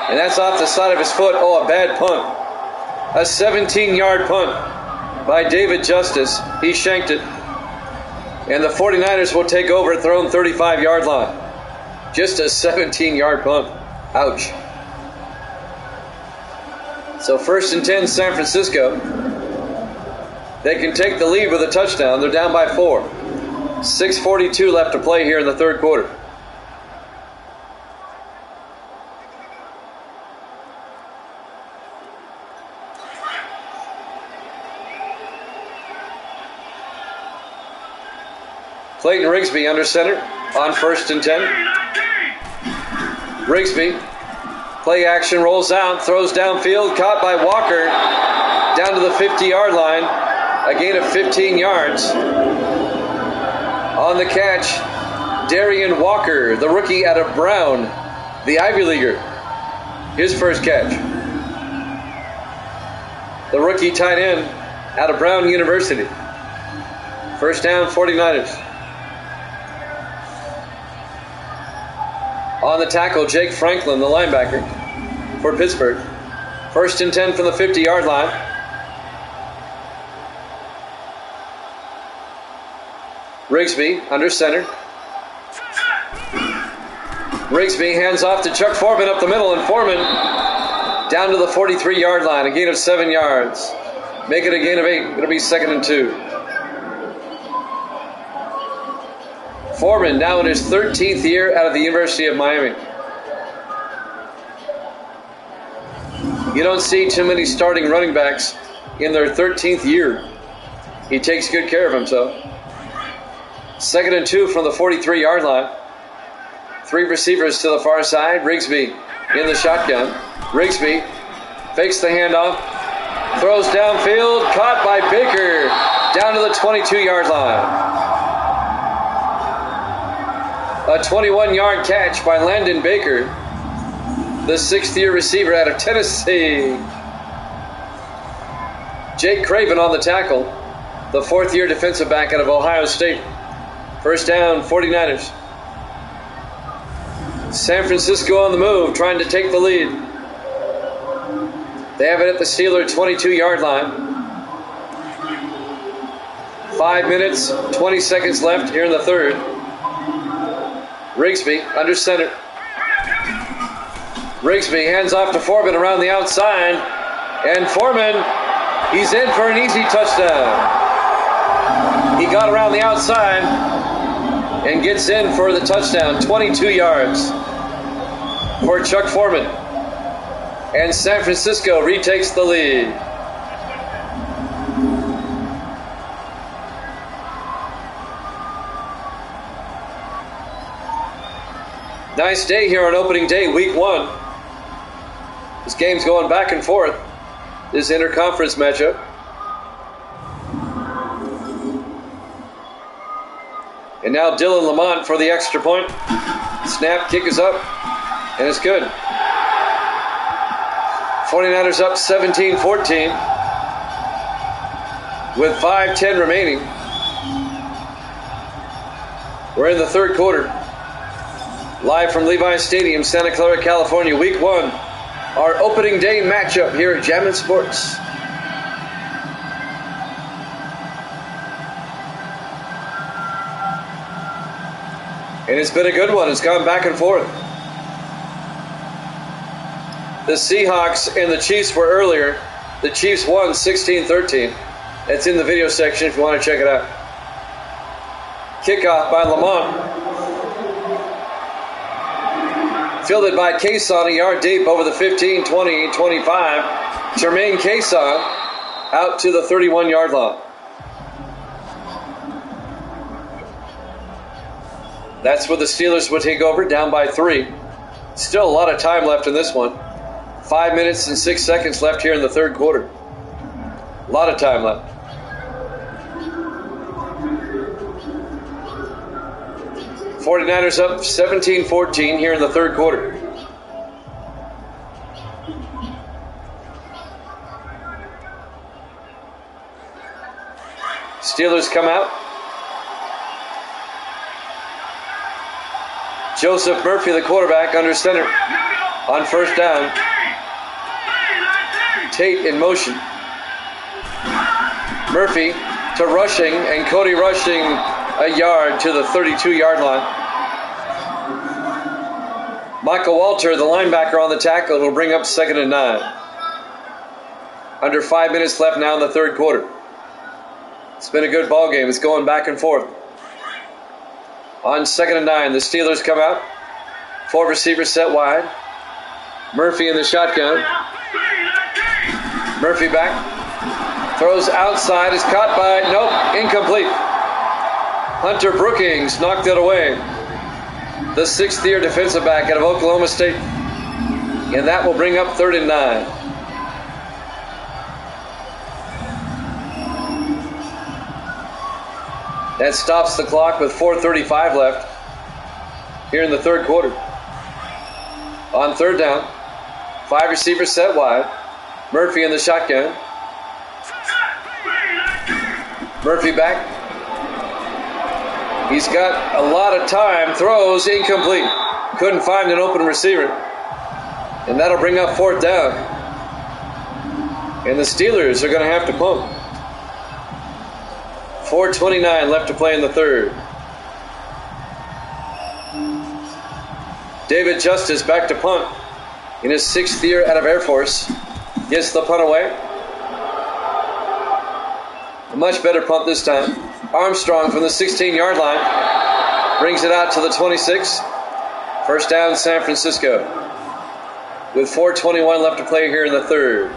And that's off the side of his foot. Oh, a bad punt. A 17-yard punt by David Justice. He shanked it. And the 49ers will take over at their own 35-yard line. Just a 17-yard punt. Ouch. So 1st and 10, San Francisco. They can take the lead with a touchdown. They're down by 4. 6:42 left to play here in the third quarter. Clayton Rigsby under center on 1st and 10. Rigsby, play action, rolls out, throws downfield, caught by Walker, down to the 50-yard line, a gain of 15 yards. On the catch, Darian Walker, the rookie out of Brown, the Ivy Leaguer. His first catch. The rookie tight end out of Brown University. First down, 49ers. On the tackle, Jake Franklin, the linebacker for Pittsburgh. First and 10 from the 50-yard line. Rigsby under center. Rigsby hands off to Chuck Foreman up the middle, and Foreman down to the 43-yard line, a gain of 7 yards. Make it a gain of 8. It'll be 2nd and 2. Foreman now in his 13th year out of the University of Miami. You don't see too many starting running backs in their 13th year. He takes good care of himself. 2nd and 2 from the 43-yard line. 3 receivers to the far side. Rigsby in the shotgun. Rigsby fakes the handoff. Throws downfield. Caught by Baker. Down to the 22-yard line. A 21-yard catch by Landon Baker, the 6th-year receiver out of Tennessee. Jake Craven on the tackle, the 4th-year defensive back out of Ohio State. First down, 49ers. San Francisco on the move, trying to take the lead. They have it at the Steeler 22-yard line. 5 minutes, 20 seconds left here in the third. Rigsby under center. Rigsby hands off to Foreman around the outside. And Foreman, he's in for an easy touchdown. He got around the outside and gets in for the touchdown. 22 yards for Chuck Foreman. And San Francisco retakes the lead. Nice day here on opening day, week 1. This game's going back and forth. This interconference matchup. And now Dylan Lamont for the extra point. Snap, kick is up, and it's good. 49ers up 17-14 with 5:10 remaining. We're in the third quarter. Live from Levi's Stadium, Santa Clara, California, week 1. Our opening day matchup here at Jammin' Sports. And it's been a good one. It's gone back and forth. The Seahawks and the Chiefs were earlier. The Chiefs won 16-13. That's in the video section if you want to check it out. Kickoff by Lamont. Fielded by Cason, a yard deep over the 15, 20, 25. Jermaine Cason out to the 31-yard line. That's where the Steelers would take over, down by 3. Still a lot of time left in this one. 5 minutes and 6 seconds left here in the third quarter. A lot of time left. '49ers up 17-14 here in the third quarter. Steelers come out. Joseph Murphy, the quarterback, under center on first down. Tate in motion. Murphy to Rushing, and Cody Rushing a yard to the 32-yard line. Michael Walter, the linebacker, on the tackle, will bring up 2nd and 9. Under 5 minutes left now in the third quarter. It's been a good ball game. It's going back and forth. On 2nd and 9, the Steelers come out. 4 receivers set wide. Murphy in the shotgun. Murphy back. Throws outside. Is caught by, nope, incomplete. Hunter Brookings knocked it away. The 6th-year defensive back out of Oklahoma State. And that will bring up 3rd and 9. That stops the clock with 4:35 left. here in the third quarter. On third down, 5 receivers set wide. Murphy in the shotgun. Murphy back. He's got a lot of time. Throws incomplete. Couldn't find an open receiver. And that'll bring up fourth down. And the Steelers are going to have to pump. 4:29 left to play in the third. David Justice back to punt in his 6th year out of Air Force. Gets the punt away. A much better punt this time. Armstrong from the 16-yard line brings it out to the 26. First down, San Francisco. With 4:21 left to play here in the third.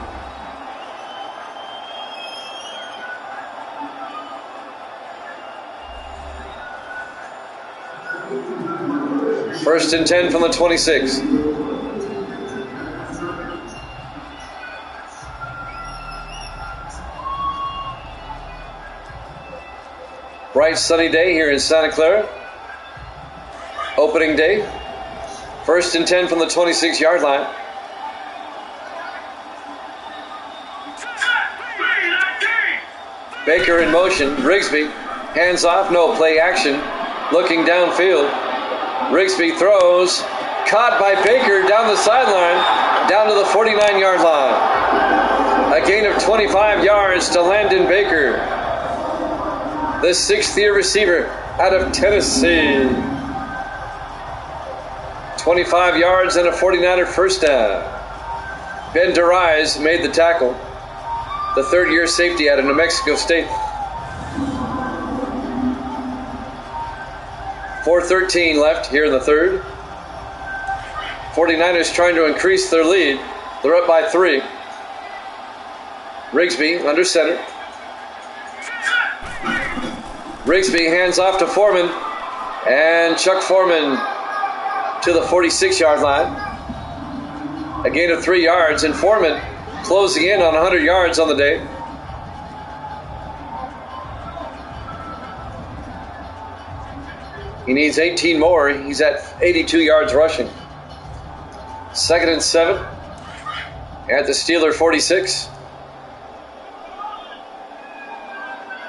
First and 10 from the 26. Bright sunny day here in Santa Clara. Opening day. First and 10 from the 26-yard line. Baker in motion. Rigsby. Hands off. No play action. Looking downfield. Rigsby throws. Caught by Baker down the sideline. Down to the 49-yard line. A gain of 25 yards to Landon Baker, the 6th-year receiver out of Tennessee. 25 yards and a 49er first down. Ben DeRise made the tackle, the 3rd-year safety out of New Mexico State. 4:13 left here in the third. 49ers trying to increase their lead. They're up by 3. Rigsby under center. Rigsby hands off to Foreman, and Chuck Foreman to the 46-yard line. A gain of 3 yards, and Foreman closing in on 100 yards on the day. He needs 18 more. He's at 82 yards rushing. 2nd and 7 at the Steeler 46.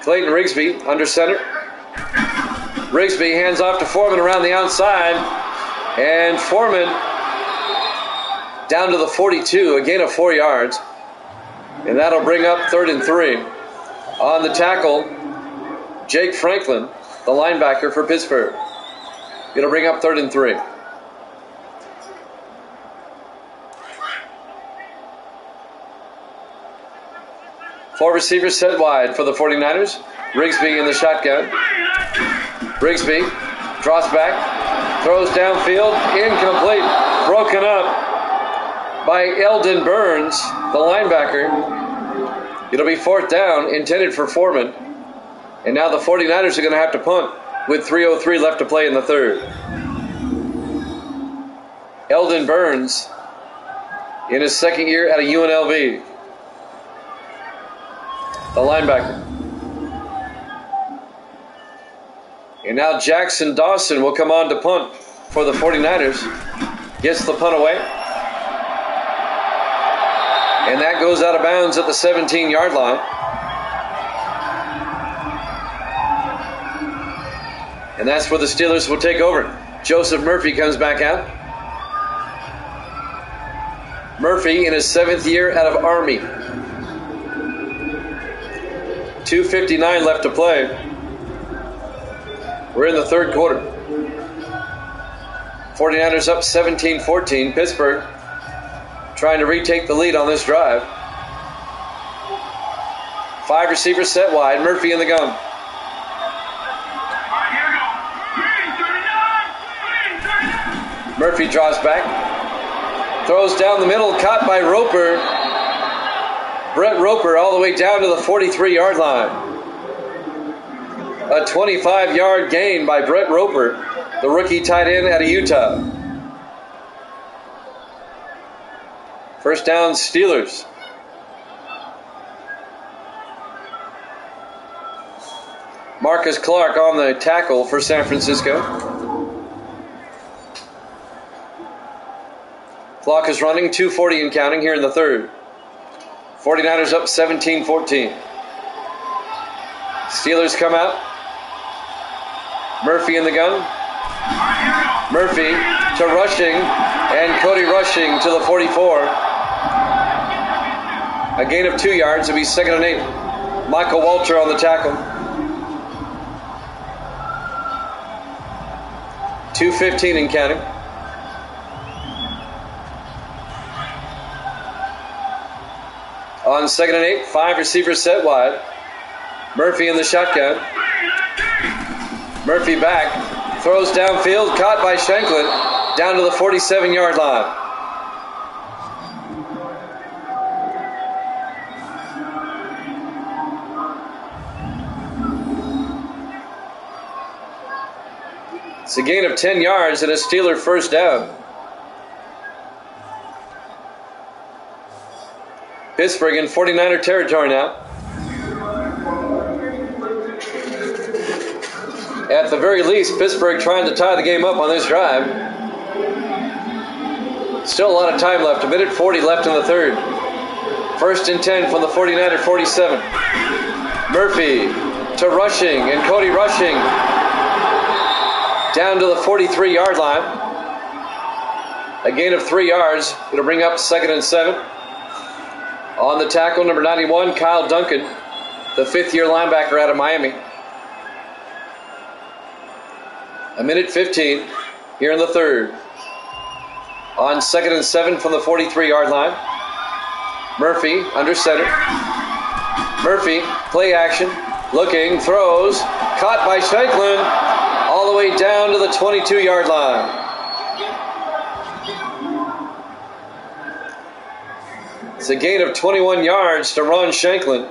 Clayton Rigsby under center. Rigsby hands off to Foreman around the outside. And Foreman down to the 42, a gain of 4 yards. And that'll bring up 3rd and 3. On the tackle, Jake Franklin, the linebacker for Pittsburgh. It'll bring up 3rd and 3. Four receivers set wide for the 49ers. Rigsby in the shotgun. Rigsby draws back, throws downfield, incomplete, broken up by Eldon Burns, the linebacker. It'll be 4th down, intended for Foreman. And now the 49ers are going to have to punt with 3:03 left to play in the third. Eldon Burns in his 2nd year out of UNLV, the linebacker. And now Jackson Dawson will come on to punt for the 49ers. Gets the punt away. And that goes out of bounds at the 17-yard line. And that's where the Steelers will take over. Joseph Murphy comes back out. Murphy in his 7th year out of Army. 2:59 left to play. We're in the third quarter. 49ers up 17-14. Pittsburgh trying to retake the lead on this drive. 5 receivers set wide. Murphy in the gun. Murphy draws back. Throws down the middle. Caught by Roper. Brett Roper all the way down to the 43-yard line. A 25-yard gain by Brett Roper, the rookie tight end out of Utah. First down, Steelers. Marcus Clark on the tackle for San Francisco. Clock is running, 2:40 and counting here in the third. 49ers up 17-14. Steelers come out. Murphy in the gun. Murphy to Rushing, and Cody Rushing to the 44. A gain of 2 yards. It'll be 2nd and 8. Michael Walter on the tackle. 2:15 and counting. On 2nd and 8, 5 receivers set wide. Murphy in the shotgun. Murphy back, throws downfield, caught by Shanklin, down to the 47-yard line. It's a gain of 10 yards and a Steeler first down. Pittsburgh in 49er territory now. At the very least, Pittsburgh trying to tie the game up on this drive. Still a lot of time left. 1:40 left in the third. 1st and 10 from the 49er 47. Murphy to Rushing, and Cody Rushing down to the 43-yard line. A gain of 3 yards. It'll bring up 2nd and 7. On the tackle, number 91, Kyle Duncan, the 5th-year linebacker out of Miami. 1:15 here in the third. On 2nd and 7 from the 43-yard line. Murphy under center. Murphy, play action, looking, throws, caught by Shanklin, all the way down to the 22-yard line. It's a gain of 21 yards to Ron Shanklin.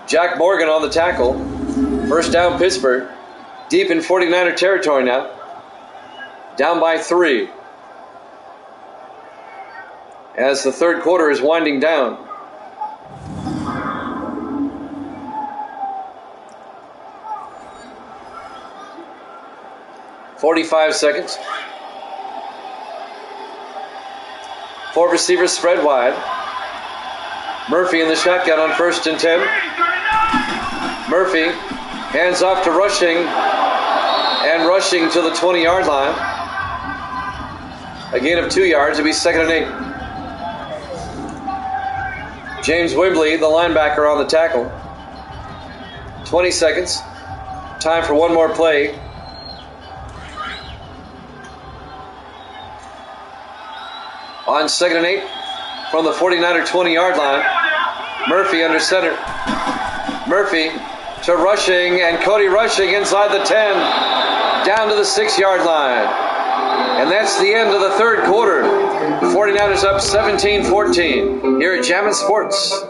Jack Morgan on the tackle. First down, Pittsburgh. Deep in 49er territory now. Down by 3. As the third quarter is winding down. .45 seconds. 4 receivers spread wide. Murphy in the shotgun on 1st and 10. Murphy hands off to Rushing, and Rushing to the 20-yard line. A gain of 2 yards. It'll be 2nd and 8. James Wimbley, the linebacker, on the tackle. 20 seconds. Time for one more play. On 2nd and 8 from the 49er 20-yard line. Murphy under center. Murphy to Rushing, and Cody Rushing inside the 10, down to the 6-yard line. And that's the end of the third quarter. 49ers up 17-14 here at Jammin' Sports.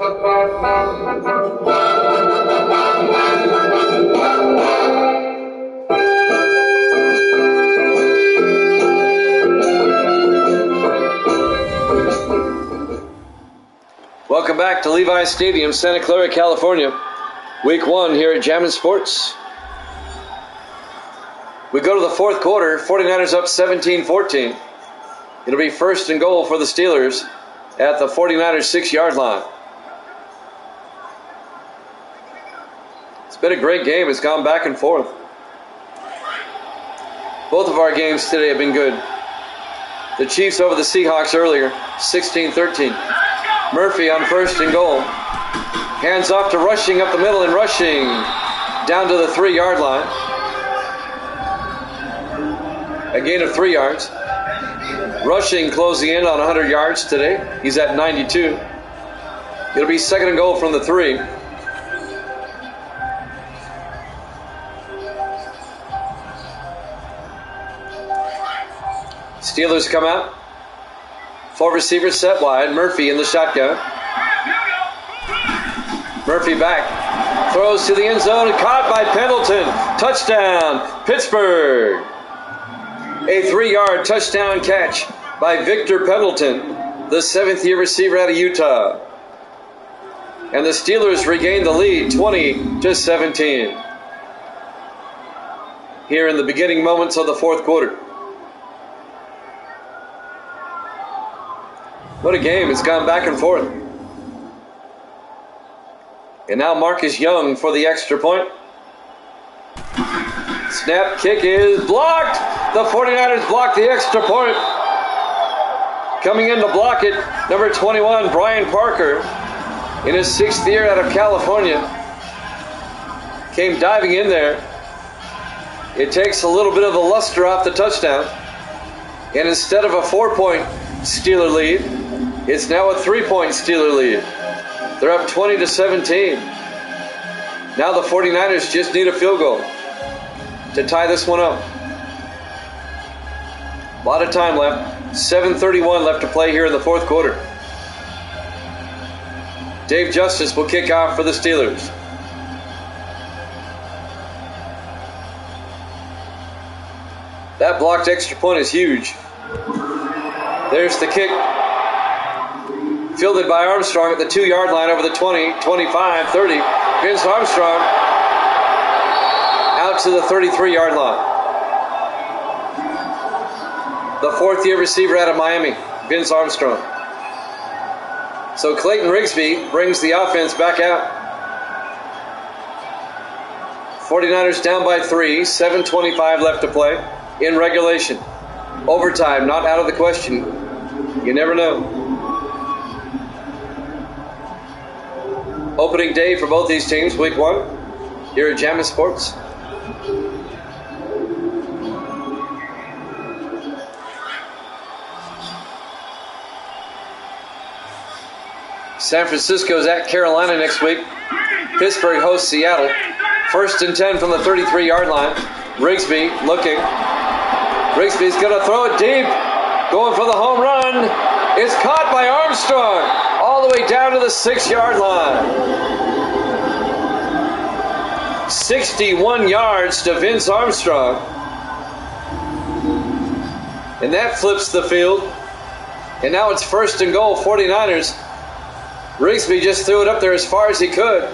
Welcome back to Levi's Stadium, Santa Clara, California. Week 1 here at Jammin' Sports. We go to the fourth quarter. 49ers up 17-14. It'll be 1st and goal for the Steelers at the 49ers 6-yard line. It's been a great game. It's gone back and forth. Both of our games today have been good. The Chiefs over the Seahawks earlier, 16-13. Murphy on 1st and goal. Hands off to Rushing up the middle, and Rushing down to the 3-yard line. A gain of 3 yards. Rushing closing in on 100 yards today. He's at 92. It'll be 2nd and goal from the 3. Steelers come out. 4 receivers set wide. Murphy in the shotgun. Murphy back. Throws to the end zone and caught by Pendleton. Touchdown, Pittsburgh. A 3-yard touchdown catch by Victor Pendleton, the 7th-year receiver out of Utah. And the Steelers regain the lead 20-17. Here in the beginning moments of the fourth quarter. What a game. It's gone back and forth. And now Marcus Young for the extra point. Snap kick is blocked. The 49ers block the extra point. Coming in to block it, number 21, Brian Parker, in his 6th year out of California. Came diving in there. It takes a little bit of the luster off the touchdown. And instead of a 4-point Steeler lead, it's now a 3-point Steeler lead. They're up 20-17. Now the 49ers just need a field goal to tie this one up. A lot of time left. 7:31 left to play here in the 4th quarter. Dave Justice will kick off for the Steelers. That blocked extra point is huge. There's the kick. Fielded by Armstrong at the 2-yard line over the 20, 25, 30. Vince Armstrong out to the 33-yard line. The 4th-year receiver out of Miami, Vince Armstrong. So Clayton Rigsby brings the offense back out. 49ers down by 3, 7:25 left to play in regulation. Overtime, not out of the question. You never know. Opening day for both these teams, week 1, here at Jammin' Sports. San Francisco's at Carolina next week. Pittsburgh hosts Seattle. 1st and 10 from the 33-yard line. Rigsby looking. Rigsby's going to throw it deep. Going for the home run. It's caught by Armstrong. All the way down to the 6-yard line. 61 yards to Vince Armstrong. And that flips the field. And now it's 1st and goal, 49ers. Rigsby just threw it up there as far as he could.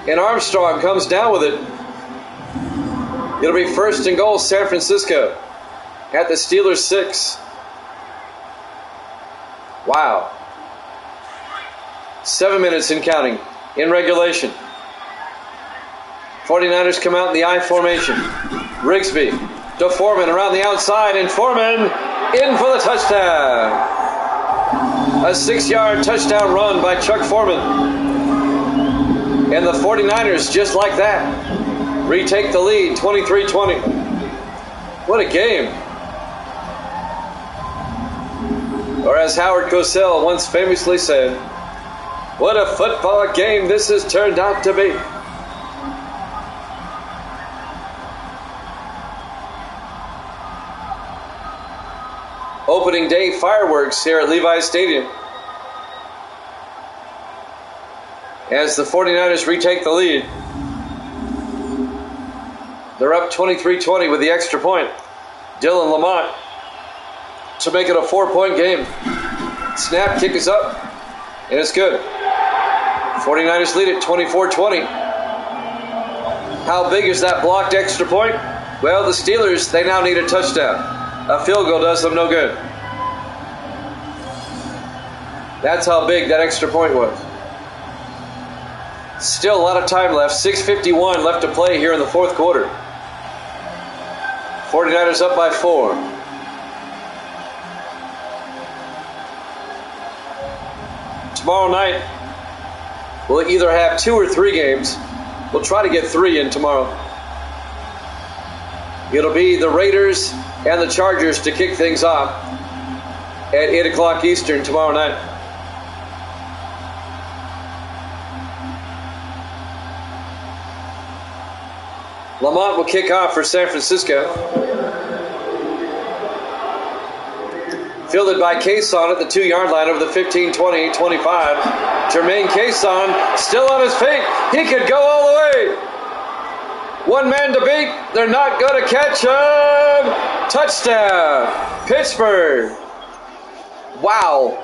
And Armstrong comes down with it. It'll be 1st and goal, San Francisco. At the Steelers 6. Wow. 7 minutes and counting in regulation. 49ers come out in the I formation. Rigsby to Foreman around the outside, and Foreman in for the touchdown. A 6-yard touchdown run by Chuck Foreman. And the 49ers, just like that, retake the lead, 23-20. What a game. Or as Howard Cosell once famously said, what a football game this has turned out to be. Opening day fireworks here at Levi's Stadium. As the 49ers retake the lead. They're up 23-20 with the extra point. Dylan Lamont to make it a 4-point game. Snap, kick is up, and it's good. 49ers lead at 24-20. How big is that blocked extra point? Well, the Steelers, they now need a touchdown. A field goal does them no good. That's how big that extra point was. Still a lot of time left. 6:51 left to play here in the 4th quarter. 49ers up by 4. Tomorrow night, we'll either have 2 or 3 games. We'll try to get 3 in tomorrow. It'll be the Raiders and the Chargers to kick things off at 8 o'clock Eastern tomorrow night. Lamont will kick off for San Francisco. Fielded by Cason at the 2-yard line over the 15, 20, 25. Jermaine Cason still on his feet. He could go all the way. One man to beat. They're not going to catch him. Touchdown, Pittsburgh. Wow.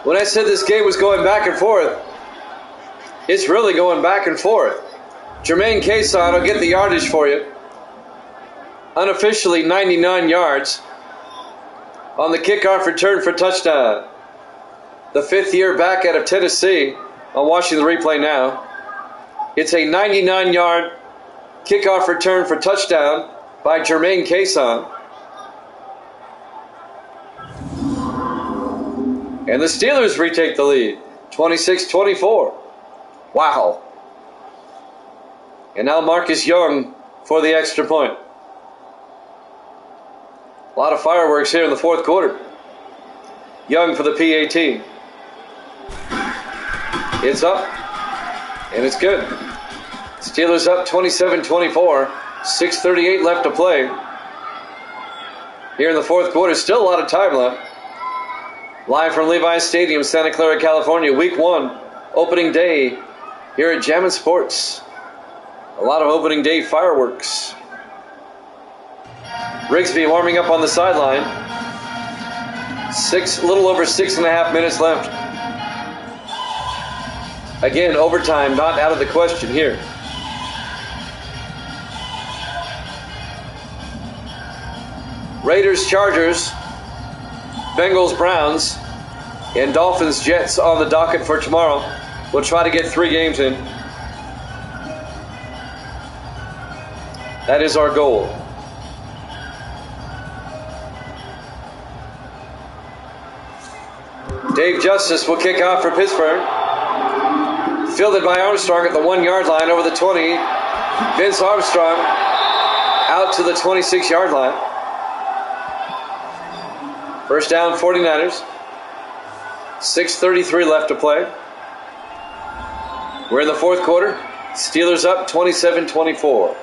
When I said this game was going back and forth, it's really going back and forth. Jermaine Cason will get the yardage for you. Unofficially 99 yards on the kickoff return for touchdown. the fifth year back out of Tennessee. I'm watching the replay now. It's a 99-yard kickoff return for touchdown by Jermaine Cason. And the Steelers retake the lead, 26-24. Wow. And now Marcus Young for the extra point. A lot of fireworks here in the fourth quarter. Young for the PAT. It's up, and it's good. Steelers up 27-24. 6:38 left to play. Here in the fourth quarter, still a lot of time left. Live from Levi's Stadium, Santa Clara, California, Week 1, opening day here at Jammin' Sports. A lot of opening day fireworks. Rigsby warming up on the sideline. A little over 6.5 minutes left. Again, overtime not out of the question here. Raiders, Chargers, Bengals, Browns, and Dolphins, Jets on the docket for tomorrow. We'll try to get 3 games in. That is our goal. Dave Justice will kick off for Pittsburgh. Fielded by Armstrong at the 1-yard line over the 20. Vince Armstrong out to the 26-yard line. First down, 49ers. 6:33 left to play. We're in the fourth quarter. Steelers up 27-24.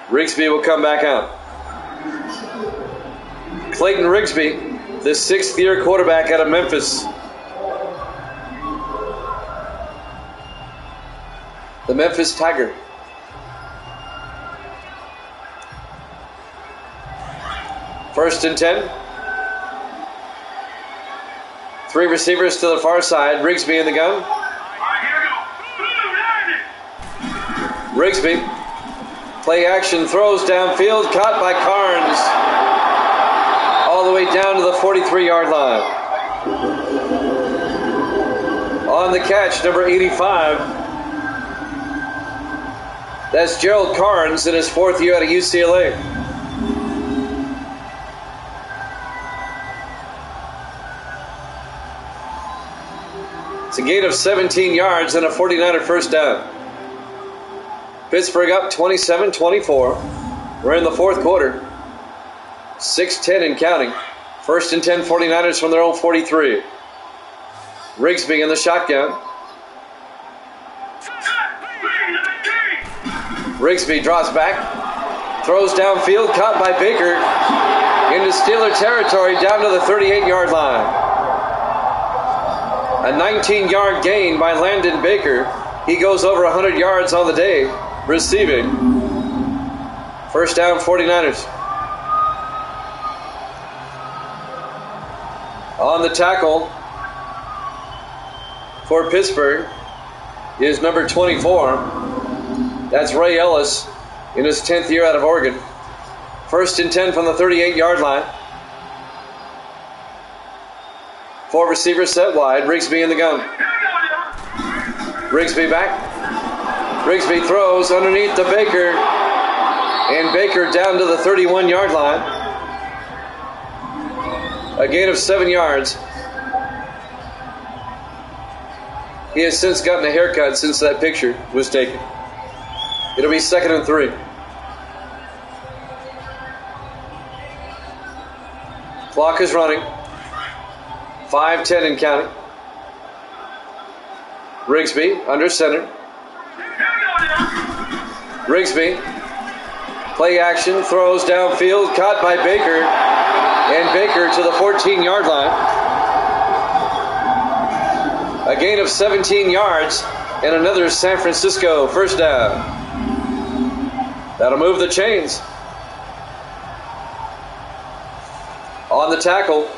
Rigsby will come back out. Clayton Rigsby, the 6th-year quarterback out of Memphis. The Memphis Tiger. First and 10. 3 receivers to the far side. Rigsby in the gun. Rigsby. Play action. Throws downfield. Caught by Carnes. All the way down to the 43-yard line. On the catch, number 85. That's Gerald Carnes in his 4th year out of UCLA. It's a gain of 17 yards and a 49er first down. Pittsburgh up 27-24. We're in the fourth quarter. 6:10 and counting. First and 10 49ers from their own 43. Rigsby in the shotgun. Rigsby drops back. Throws downfield. Caught by Baker. Into Steeler territory down to the 38-yard line. A 19-yard gain by Landon Baker. He goes over 100 yards on the day, receiving. First down, 49ers. On the tackle for Pittsburgh is number 24. That's Ray Ellis in his 10th year out of Oregon. First and 10 from the 38-yard line. 4 receivers set wide. Rigsby in the gun. Rigsby back. Rigsby throws underneath to Baker. And Baker down to the 31-yard line. A gain of 7 yards. He has since gotten a haircut since that picture was taken. It'll be 2nd and 3. Clock is running. 5:10 and counting. Rigsby under center. Rigsby. Play action. Throws downfield. Caught by Baker. And Baker to the 14-yard line. A gain of 17 yards. And another San Francisco first down. That'll move the chains. On the tackle,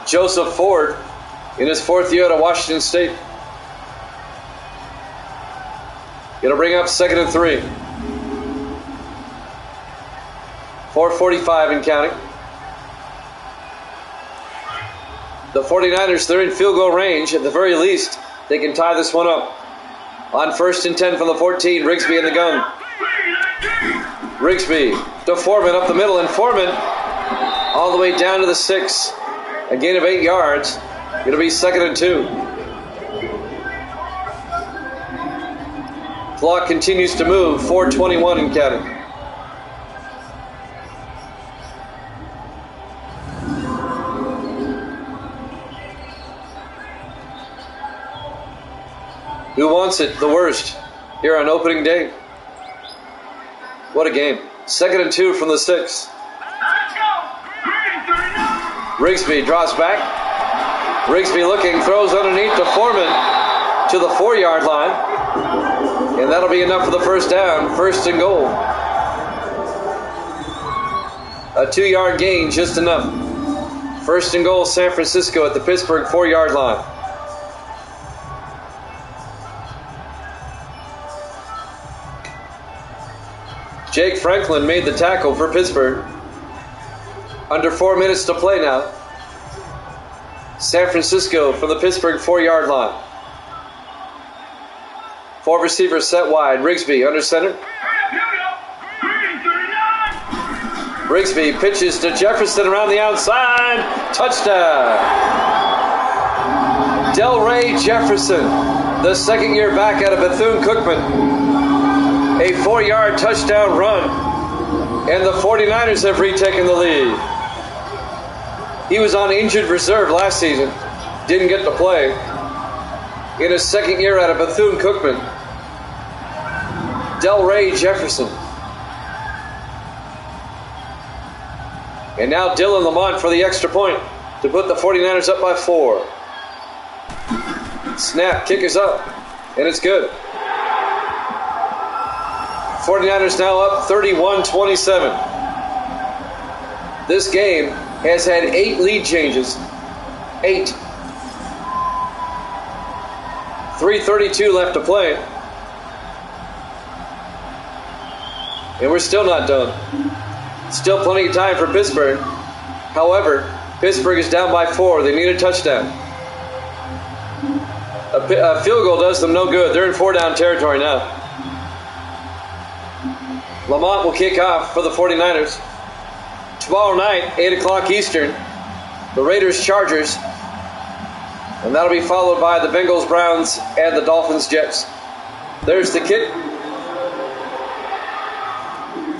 Joseph Ford in his 4th year at Washington State. Gonna bring up 2nd and 3. 4:45 and counting. The 49ers, they're in field goal range. At the very least, they can tie this one up. On 1st and 10 from the 14, Rigsby in the gun. Rigsby to Foreman up the middle, and Foreman all the way down to the 6. A gain of 8 yards. It'll be 2nd and 2. Clock continues to move. 4:21 and counting. Who wants it the worst here on opening day? What a game. 2nd and 2 from the 6. Rigsby draws back. Rigsby looking, throws underneath to Foreman to the 4-yard line. And that'll be enough for the first down. 1st and goal. A 2-yard gain, just enough. 1st and goal, San Francisco at the Pittsburgh 4-yard line. Jake Franklin made the tackle for Pittsburgh. Under 4 minutes to play now. San Francisco from the Pittsburgh 4-yard line. 4 receivers set wide. Rigsby under center. Rigsby pitches to Jefferson around the outside. Touchdown. Delray Jefferson, the second-year back out of Bethune-Cookman. A 4-yard touchdown run. And the 49ers have retaken the lead. He was on injured reserve last season. Didn't get to play. In his second year out of Bethune-Cookman. Delray Jefferson. And now Dylan Lamont for the extra point to put the 49ers up by 4. Snap, kick is up, and it's good. 49ers now up 31-27. This game has had 8 lead changes. 8. 3:32 left to play. And we're still not done. Still plenty of time for Pittsburgh. However, Pittsburgh is down by 4. They need a touchdown. A field goal does them no good. They're in 4-down territory now. Lamont will kick off for the 49ers. Tomorrow night, 8 o'clock Eastern, the Raiders-Chargers. And that'll be followed by the Bengals-Browns and the Dolphins-Jets. There's the kick.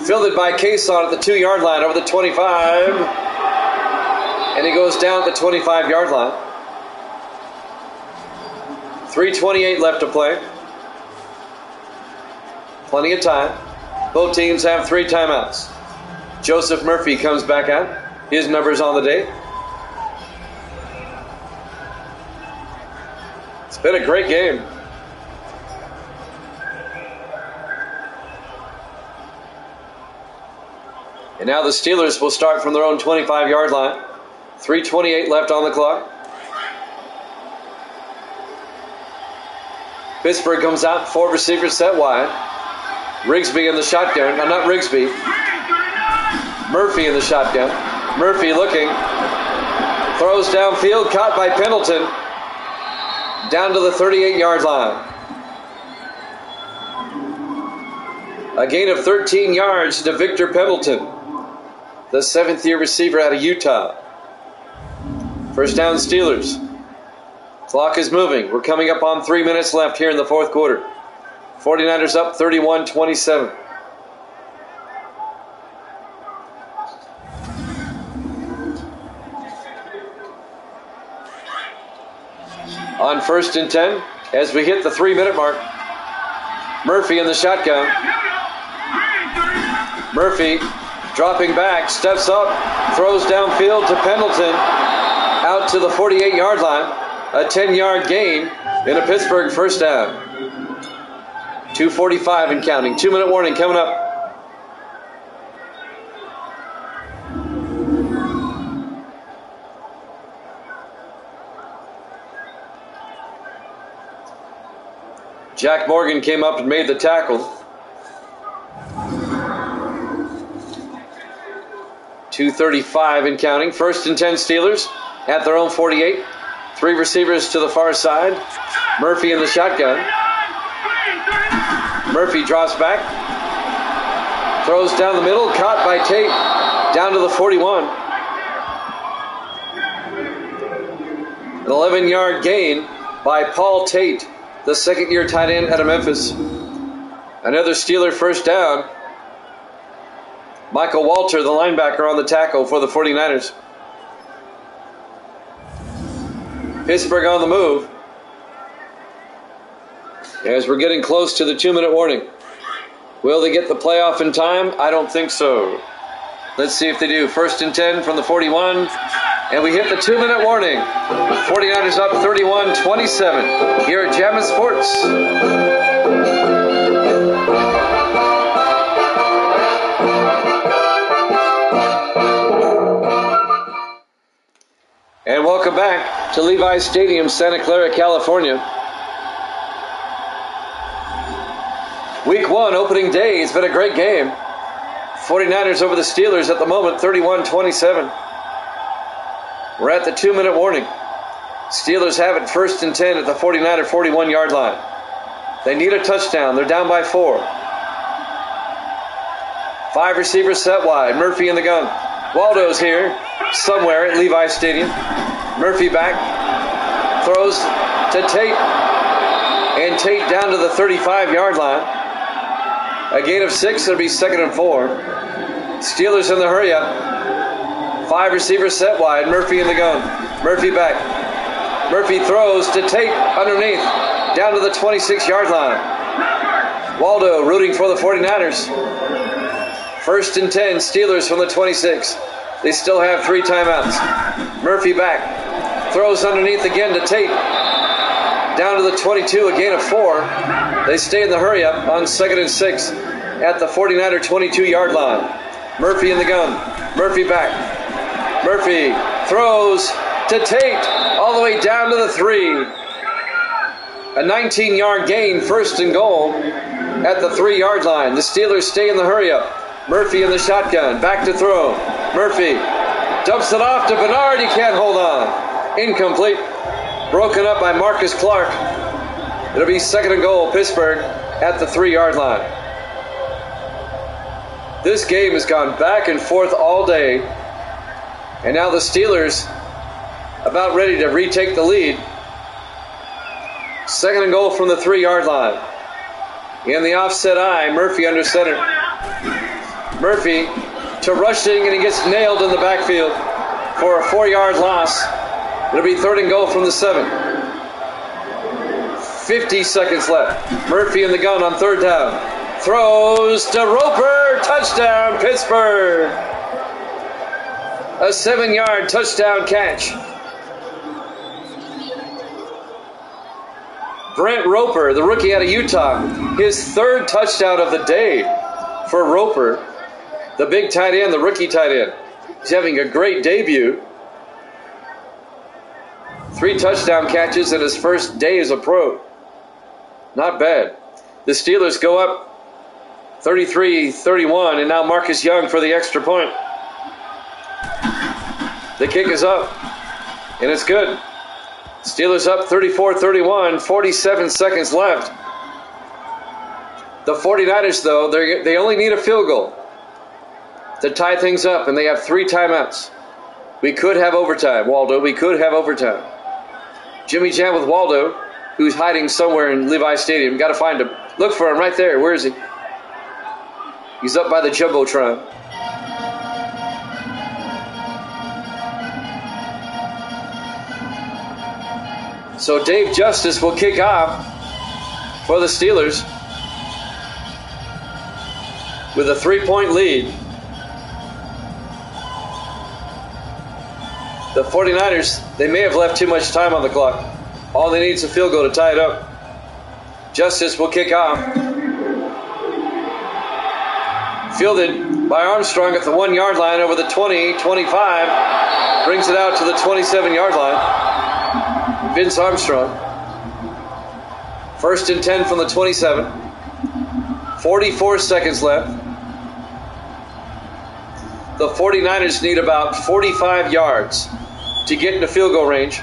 Fielded by Cason at the 2-yard line over the 25. And he goes down at the 25-yard line. 3:28 left to play. Plenty of time. Both teams have 3 timeouts. Joseph Murphy comes back out. His number's on the day. It's been a great game. And now the Steelers will start from their own 25-yard line. 3:28 left on the clock. Pittsburgh comes out, 4 receivers set wide. Rigsby in the shotgun. No, not Rigsby. Murphy in the shotgun. Murphy looking. Throws downfield, caught by Pendleton. Down to the 38-yard line. A gain of 13 yards to Victor Pendleton, the 7th-year receiver out of Utah. First down, Steelers. Clock is moving. We're coming up on 3 minutes left here in the 4th quarter. 49ers up 31-27. On 1st and 10, as we hit the 3-minute mark, Murphy in the shotgun. Murphy dropping back, steps up, throws downfield to Pendleton, out to the 48-yard line. A 10-yard gain in a Pittsburgh first down. 2:45 and counting. 2-minute warning coming up. Jack Morgan came up and made the tackle. 2:35 and counting. 1st and 10 Steelers. at their own 48. 3 receivers to the far side. Murphy in the shotgun. Murphy drops back. Throws down the middle. Caught by Tate. Down to the 41. An 11-yard gain by Paul Tate, the second-year tight end out of Memphis. Another Steeler first down. Michael Walter, the linebacker, on the tackle for the 49ers. Pittsburgh on the move. As we're getting close to the 2-minute warning. Will they get the playoff in time? I don't think so. Let's see if they do. 1st and 10 from the 41. And we hit the 2-minute warning. 49ers up 31-27 here at Jammin' Sports. And welcome back to Levi's Stadium, Santa Clara, California. Week 1, opening day. It's been a great game. 49ers over the Steelers at the moment, 31-27. We're at the 2-minute warning. Steelers have it 1st and 10 at the 49er 41-yard line. They need a touchdown. They're down by 4. 5 receivers set wide. Murphy in the gun. Waldo's here somewhere at Levi's Stadium. Murphy back. Throws to Tate. And Tate down to the 35-yard line. A gain of 6. It'll be 2nd and 4. Steelers in the hurry up. 5 receivers set wide. Murphy in the gun. Murphy back. Murphy throws to Tate underneath. Down to the 26-yard line. Waldo rooting for the 49ers. 1st and 10. Steelers from the 26. They still have 3 timeouts. Murphy back. Throws underneath again to Tate. Down to the 22. A gain of 4. They stay in the hurry up on 2nd and 6 at the 49er 22-yard line. Murphy in the gun. Murphy back. Murphy throws to Tate all the way down to the 3. A 19-yard gain, 1st and goal at the 3-yard line. The Steelers stay in the hurry up. Murphy in the shotgun. Back to throw. Murphy dumps it off to Bernard. He can't hold on. Incomplete. Broken up by Marcus Clark. It'll be 2nd and goal, Pittsburgh at the 3-yard line. This game has gone back and forth all day. And now the Steelers about ready to retake the lead. 2nd and goal from the 3-yard line. In the offset eye, Murphy under center. Murphy to rushing, and he gets nailed in the backfield for a 4-yard loss. It'll be 3rd and goal from the 7. 50 seconds left. Murphy in the gun on 3rd down. Throws to Roper. Touchdown, Pittsburgh. A 7-yard touchdown catch. Brent Roper, the rookie out of Utah, his 3rd touchdown of the day for Roper, the big tight end, the rookie tight end. He's having a great debut. 3 touchdown catches in his first day as a pro. Not bad. The Steelers go up 33-31, and now Marcus Young for the extra point. The kick is up, and it's good. Steelers up 34-31, 47 seconds left. The 49ers, though, they only need a field goal to tie things up, and they have 3 timeouts. We could have overtime, Waldo. We could have overtime. Jimmy Jam with Waldo, who's hiding somewhere in Levi's Stadium. Got to find him. Look for him right there. Where is he? He's up by the Jumbotron. So Dave Justice will kick off for the Steelers with a 3-point lead. The 49ers, they may have left too much time on the clock. All they need is a field goal to tie it up. Justice will kick off. Fielded by Armstrong at the 1-yard line over the 20, 25. Brings it out to the 27-yard line. Vince Armstrong. 1st and 10 from the 27. 44 seconds left. The 49ers need about 45 yards to get into field goal range.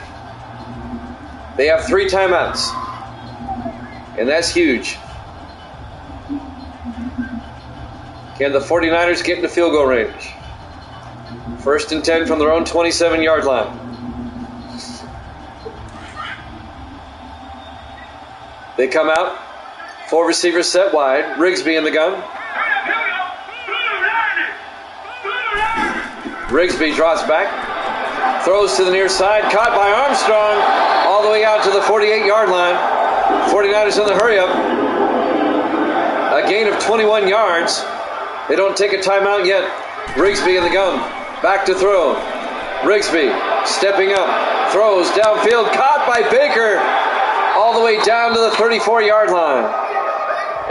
They have 3 timeouts, and that's huge. Can the 49ers get into field goal range? 1st and 10 from their own 27-yard line. They come out. 4 receivers set wide. Rigsby in the gun. Rigsby drops back. Throws to the near side. Caught by Armstrong. All the way out to the 48-yard line. 49ers in the hurry up. A gain of 21 yards. They don't take a timeout yet. Rigsby in the gun. Back to throw. Rigsby stepping up. Throws downfield. Caught by Baker. All the way down to the 34-yard line.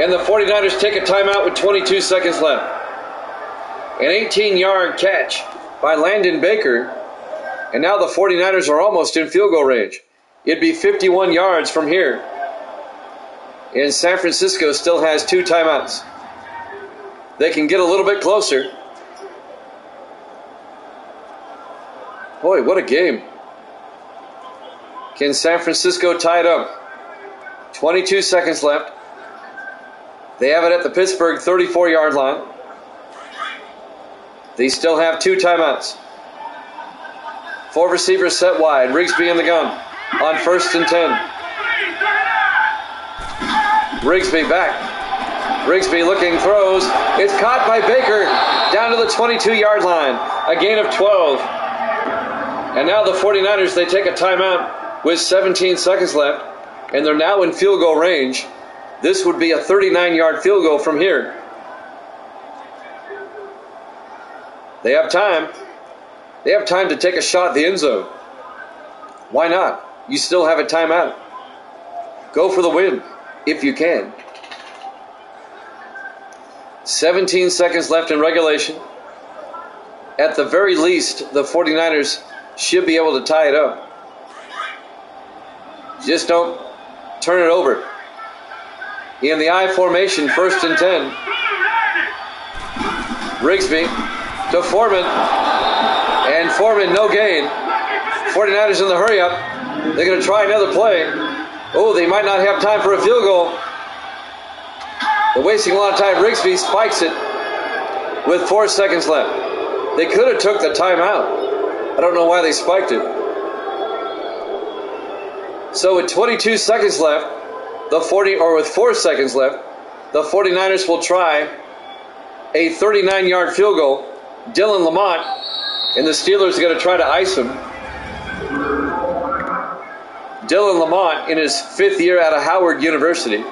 And the 49ers take a timeout with 22 seconds left. An 18-yard catch by Landon Baker. And now the 49ers are almost in field goal range. It'd be 51 yards from here. And San Francisco still has 2 timeouts. They can get a little bit closer. Boy, what a game. Can San Francisco tie it up? 22 seconds left. They have it at the Pittsburgh 34-yard line. They still have 2 timeouts. 4 receivers set wide. Rigsby in the gun on 1st and 10. Rigsby back. Rigsby looking, throws. It's caught by Baker down to the 22-yard line. A gain of 12. And now the 49ers, they take a timeout with 17 seconds left. And they're now in field goal range. This would be a 39-yard field goal from here. They have time. They have time to take a shot at the end zone. Why not? You still have a timeout. Go for the win if you can. 17 seconds left in regulation. At the very least, the 49ers should be able to tie it up. Just don't turn it over. In the I formation, 1st and 10. Rigsby to Foreman. And Foreman, no gain. 49ers in the hurry up. They're going to try another play. Oh, they might not have time for a field goal. They're wasting a lot of time. Rigsby spikes it with 4 seconds left. They could have took the timeout. I don't know why they spiked it. So with 22 seconds left, with 4 seconds left, the 49ers will try a 39-yard field goal. Dylan Lamont and the Steelers are going to try to ice him. Dylan Lamont in his 5th year out of Howard University.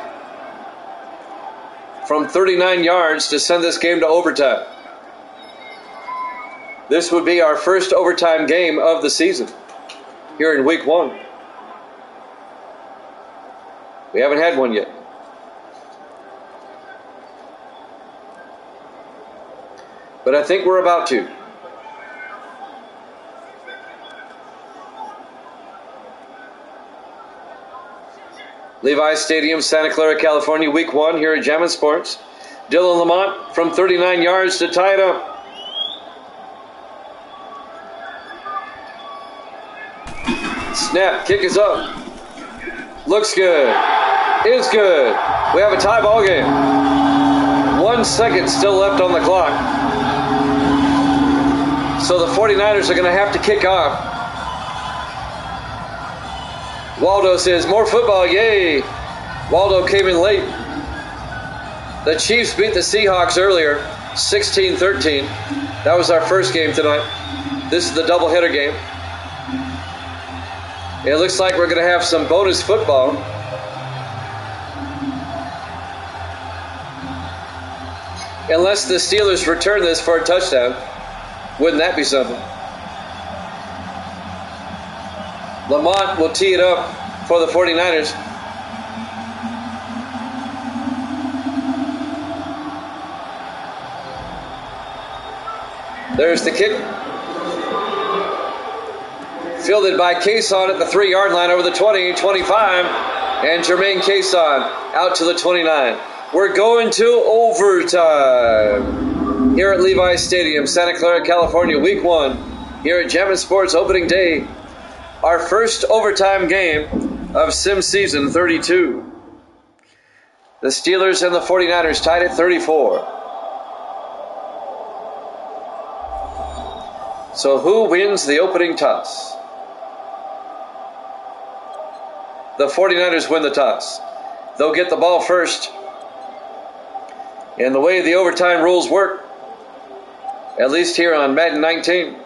From 39 yards to send this game to overtime. This would be our first overtime game of the season here in week 1. We haven't had one yet. But I think we're about to. Levi's Stadium, Santa Clara, California, week 1 here at Jammin' Sports. Dylan Lamont from 39 yards to tie it up. Snap, kick is up. Looks good. Is good. We have a tie ball game. 1 second still left on the clock. So the 49ers are going to have to kick off. Waldo says, more football, yay. Waldo came in late. The Chiefs beat the Seahawks earlier, 16-13. That was our first game tonight. This is the doubleheader game. It looks like we're going to have some bonus football. Unless the Steelers return this for a touchdown. Wouldn't that be something? Lamont will tee it up for the 49ers. There's the kick. Fielded by Cason at the 3-yard line over the 20, 25. And Jermaine Cason out to the 29. We're going to overtime here at Levi's Stadium, Santa Clara, California, week 1. here at Gem Sports opening day. Our first overtime game of Sim Season 32. The Steelers and the 49ers tied at 34. So who wins the opening toss? The 49ers win the toss. They'll get the ball first. And the way the overtime rules work, at least here on Madden 19,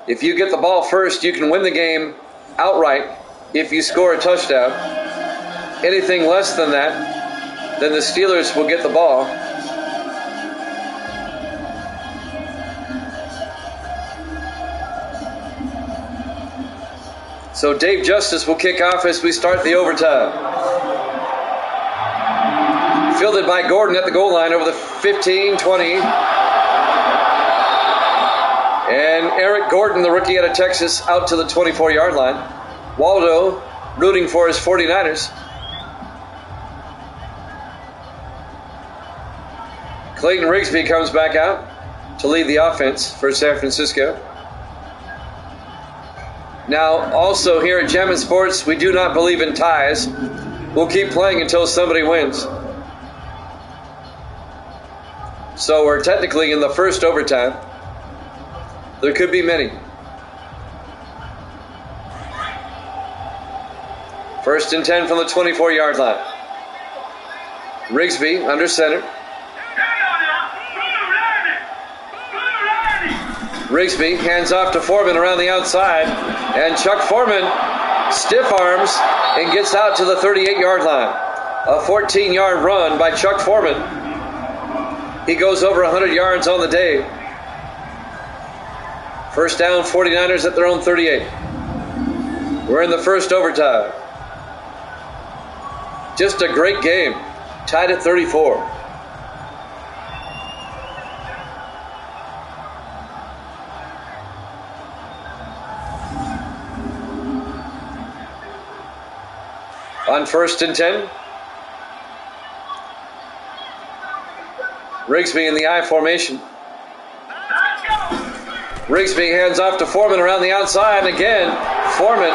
if you get the ball first, you can win the game outright if you score a touchdown. Anything less than that, then the Steelers will get the ball. So Dave Justice will kick off as we start the overtime. Fielded by Gordon at the goal line over the 15, 20. And Eric Gordon, the rookie out of Texas, out to the 24-yard line. Waldo rooting for his 49ers. Clayton Rigsby comes back out to lead the offense for San Francisco. Now, also here at Gem Sports, we do not believe in ties. We'll keep playing until somebody wins. So we're technically in the first overtime. There could be many. First and 10 from the 24-yard line. Rigsby under center. Rigsby hands off to Foreman around the outside. And Chuck Foreman stiff arms and gets out to the 38-yard line. A 14-yard run by Chuck Foreman. He goes over 100 yards on the day. First down, 49ers at their own 38. We're in the first overtime. Just a great game. Tied at 34. On first and 10. Rigsby in the I formation. Rigsby hands off to Foreman around the outside. And again, Foreman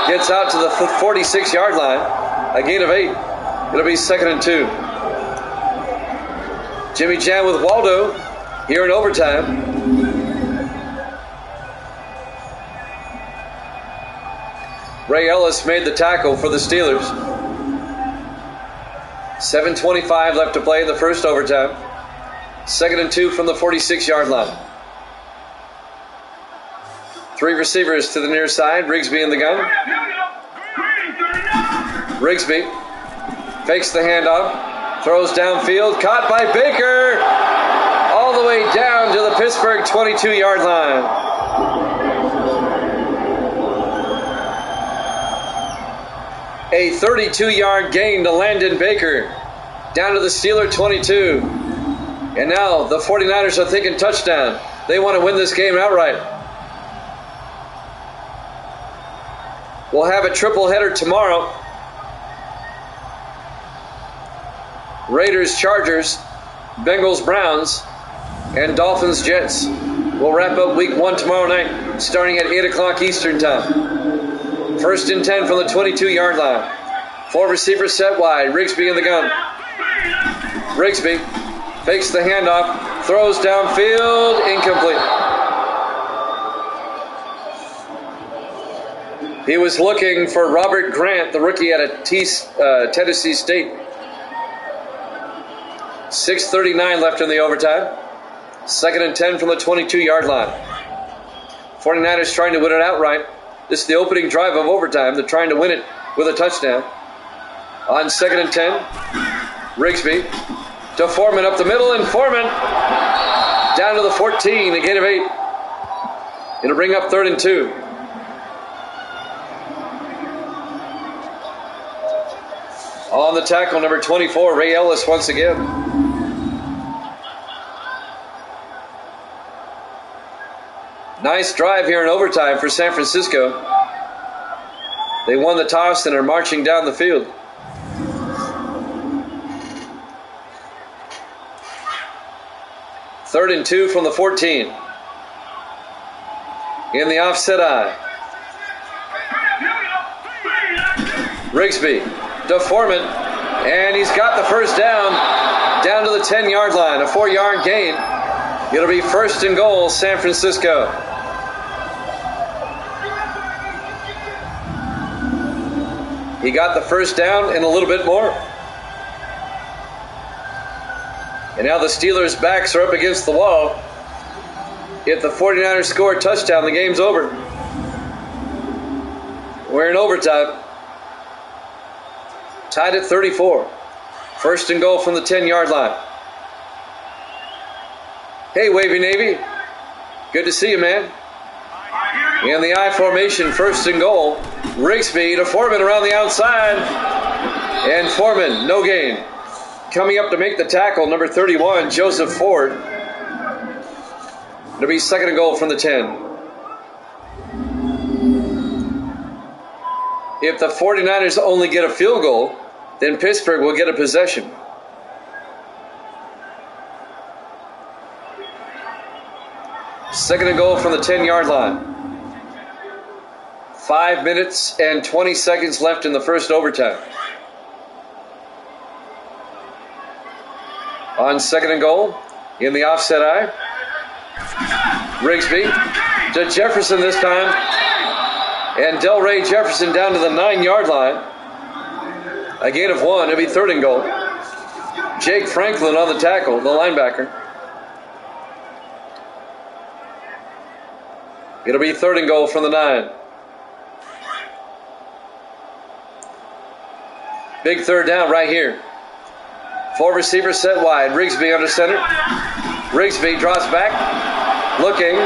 gets out to the 46-yard line. A gain of 8. It'll be 2nd and 2. Jimmy Jam with Waldo here in overtime. Ray Ellis made the tackle for the Steelers. 7:25 left to play in the first overtime. 2nd and 2 from the 46-yard line. 3 receivers to the near side. Rigsby in the gun. Rigsby fakes the handoff. Throws downfield. Caught by Baker. All the way down to the Pittsburgh 22-yard line. A 32-yard gain to Landon Baker. Down to the Steeler 22. And now the 49ers are thinking touchdown. They want to win this game outright. We'll have a triple header tomorrow. Raiders, Chargers, Bengals, Browns, and Dolphins, Jets. We'll wrap up week 1 tomorrow night, starting at 8 o'clock Eastern time. First and 10 from the 22-yard line. 4 receivers set wide. Rigsby in the gun. Rigsby fakes the handoff, throws downfield, incomplete. He was looking for Robert Grant, the rookie out of Tennessee State. 6:39 left in the overtime. 2nd and 10 from the 22-yard line. 49ers trying to win it outright. This is the opening drive of overtime. They're trying to win it with a touchdown. On 2nd and 10, Rigsby to Foreman up the middle, and Foreman down to the 14, a gain of 8. It'll bring up 3rd and 2. On the tackle, number 24, Ray Ellis once again. Nice drive here in overtime for San Francisco. They won the toss and are marching down the field. Third and 2 from the 14. in the offset eye. Rigsby to Foreman, and he's got the first down to the 10-yard line, a 4-yard gain. It'll be first and goal, San Francisco. He got the first down and a little bit more. And now the Steelers' backs are up against the wall. If the 49ers score a touchdown, the game's over. We're in overtime. Tied at 34. First and goal from the 10-yard line. Hey, Wavy Navy. Good to see you, man. In the I formation, first and goal. Rigsby to Foreman around the outside. And Foreman, no gain. Coming up to make the tackle, number 31, Joseph Ford. It'll be second and goal from the 10. If the 49ers only get a field goal, then Pittsburgh will get a possession. Second and goal from the 10-yard line. 5 minutes and 20 seconds left in the first overtime. On second and goal, in the offset eye, Rigsby to Jefferson this time. And Delray Jefferson down to the 9-yard line. A gain of 1. It'll be third and goal. Jake Franklin on the tackle, the linebacker. It'll be third and goal from the 9. Big third down right here. 4 receivers set wide. Rigsby under center. Rigsby drops back. Looking,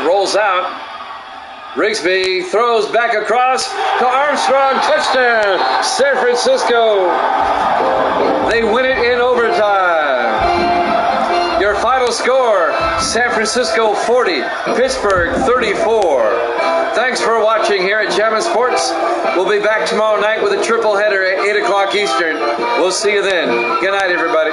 rolls out. Rigsby throws back across to Armstrong. Touchdown, San Francisco. They win it in overtime. Your final score, San Francisco 40, Pittsburgh 34. Thanks for watching here at Jammin' Sports. We'll be back tomorrow night with a triple header at 8 o'clock Eastern. We'll see you then. Good night, everybody.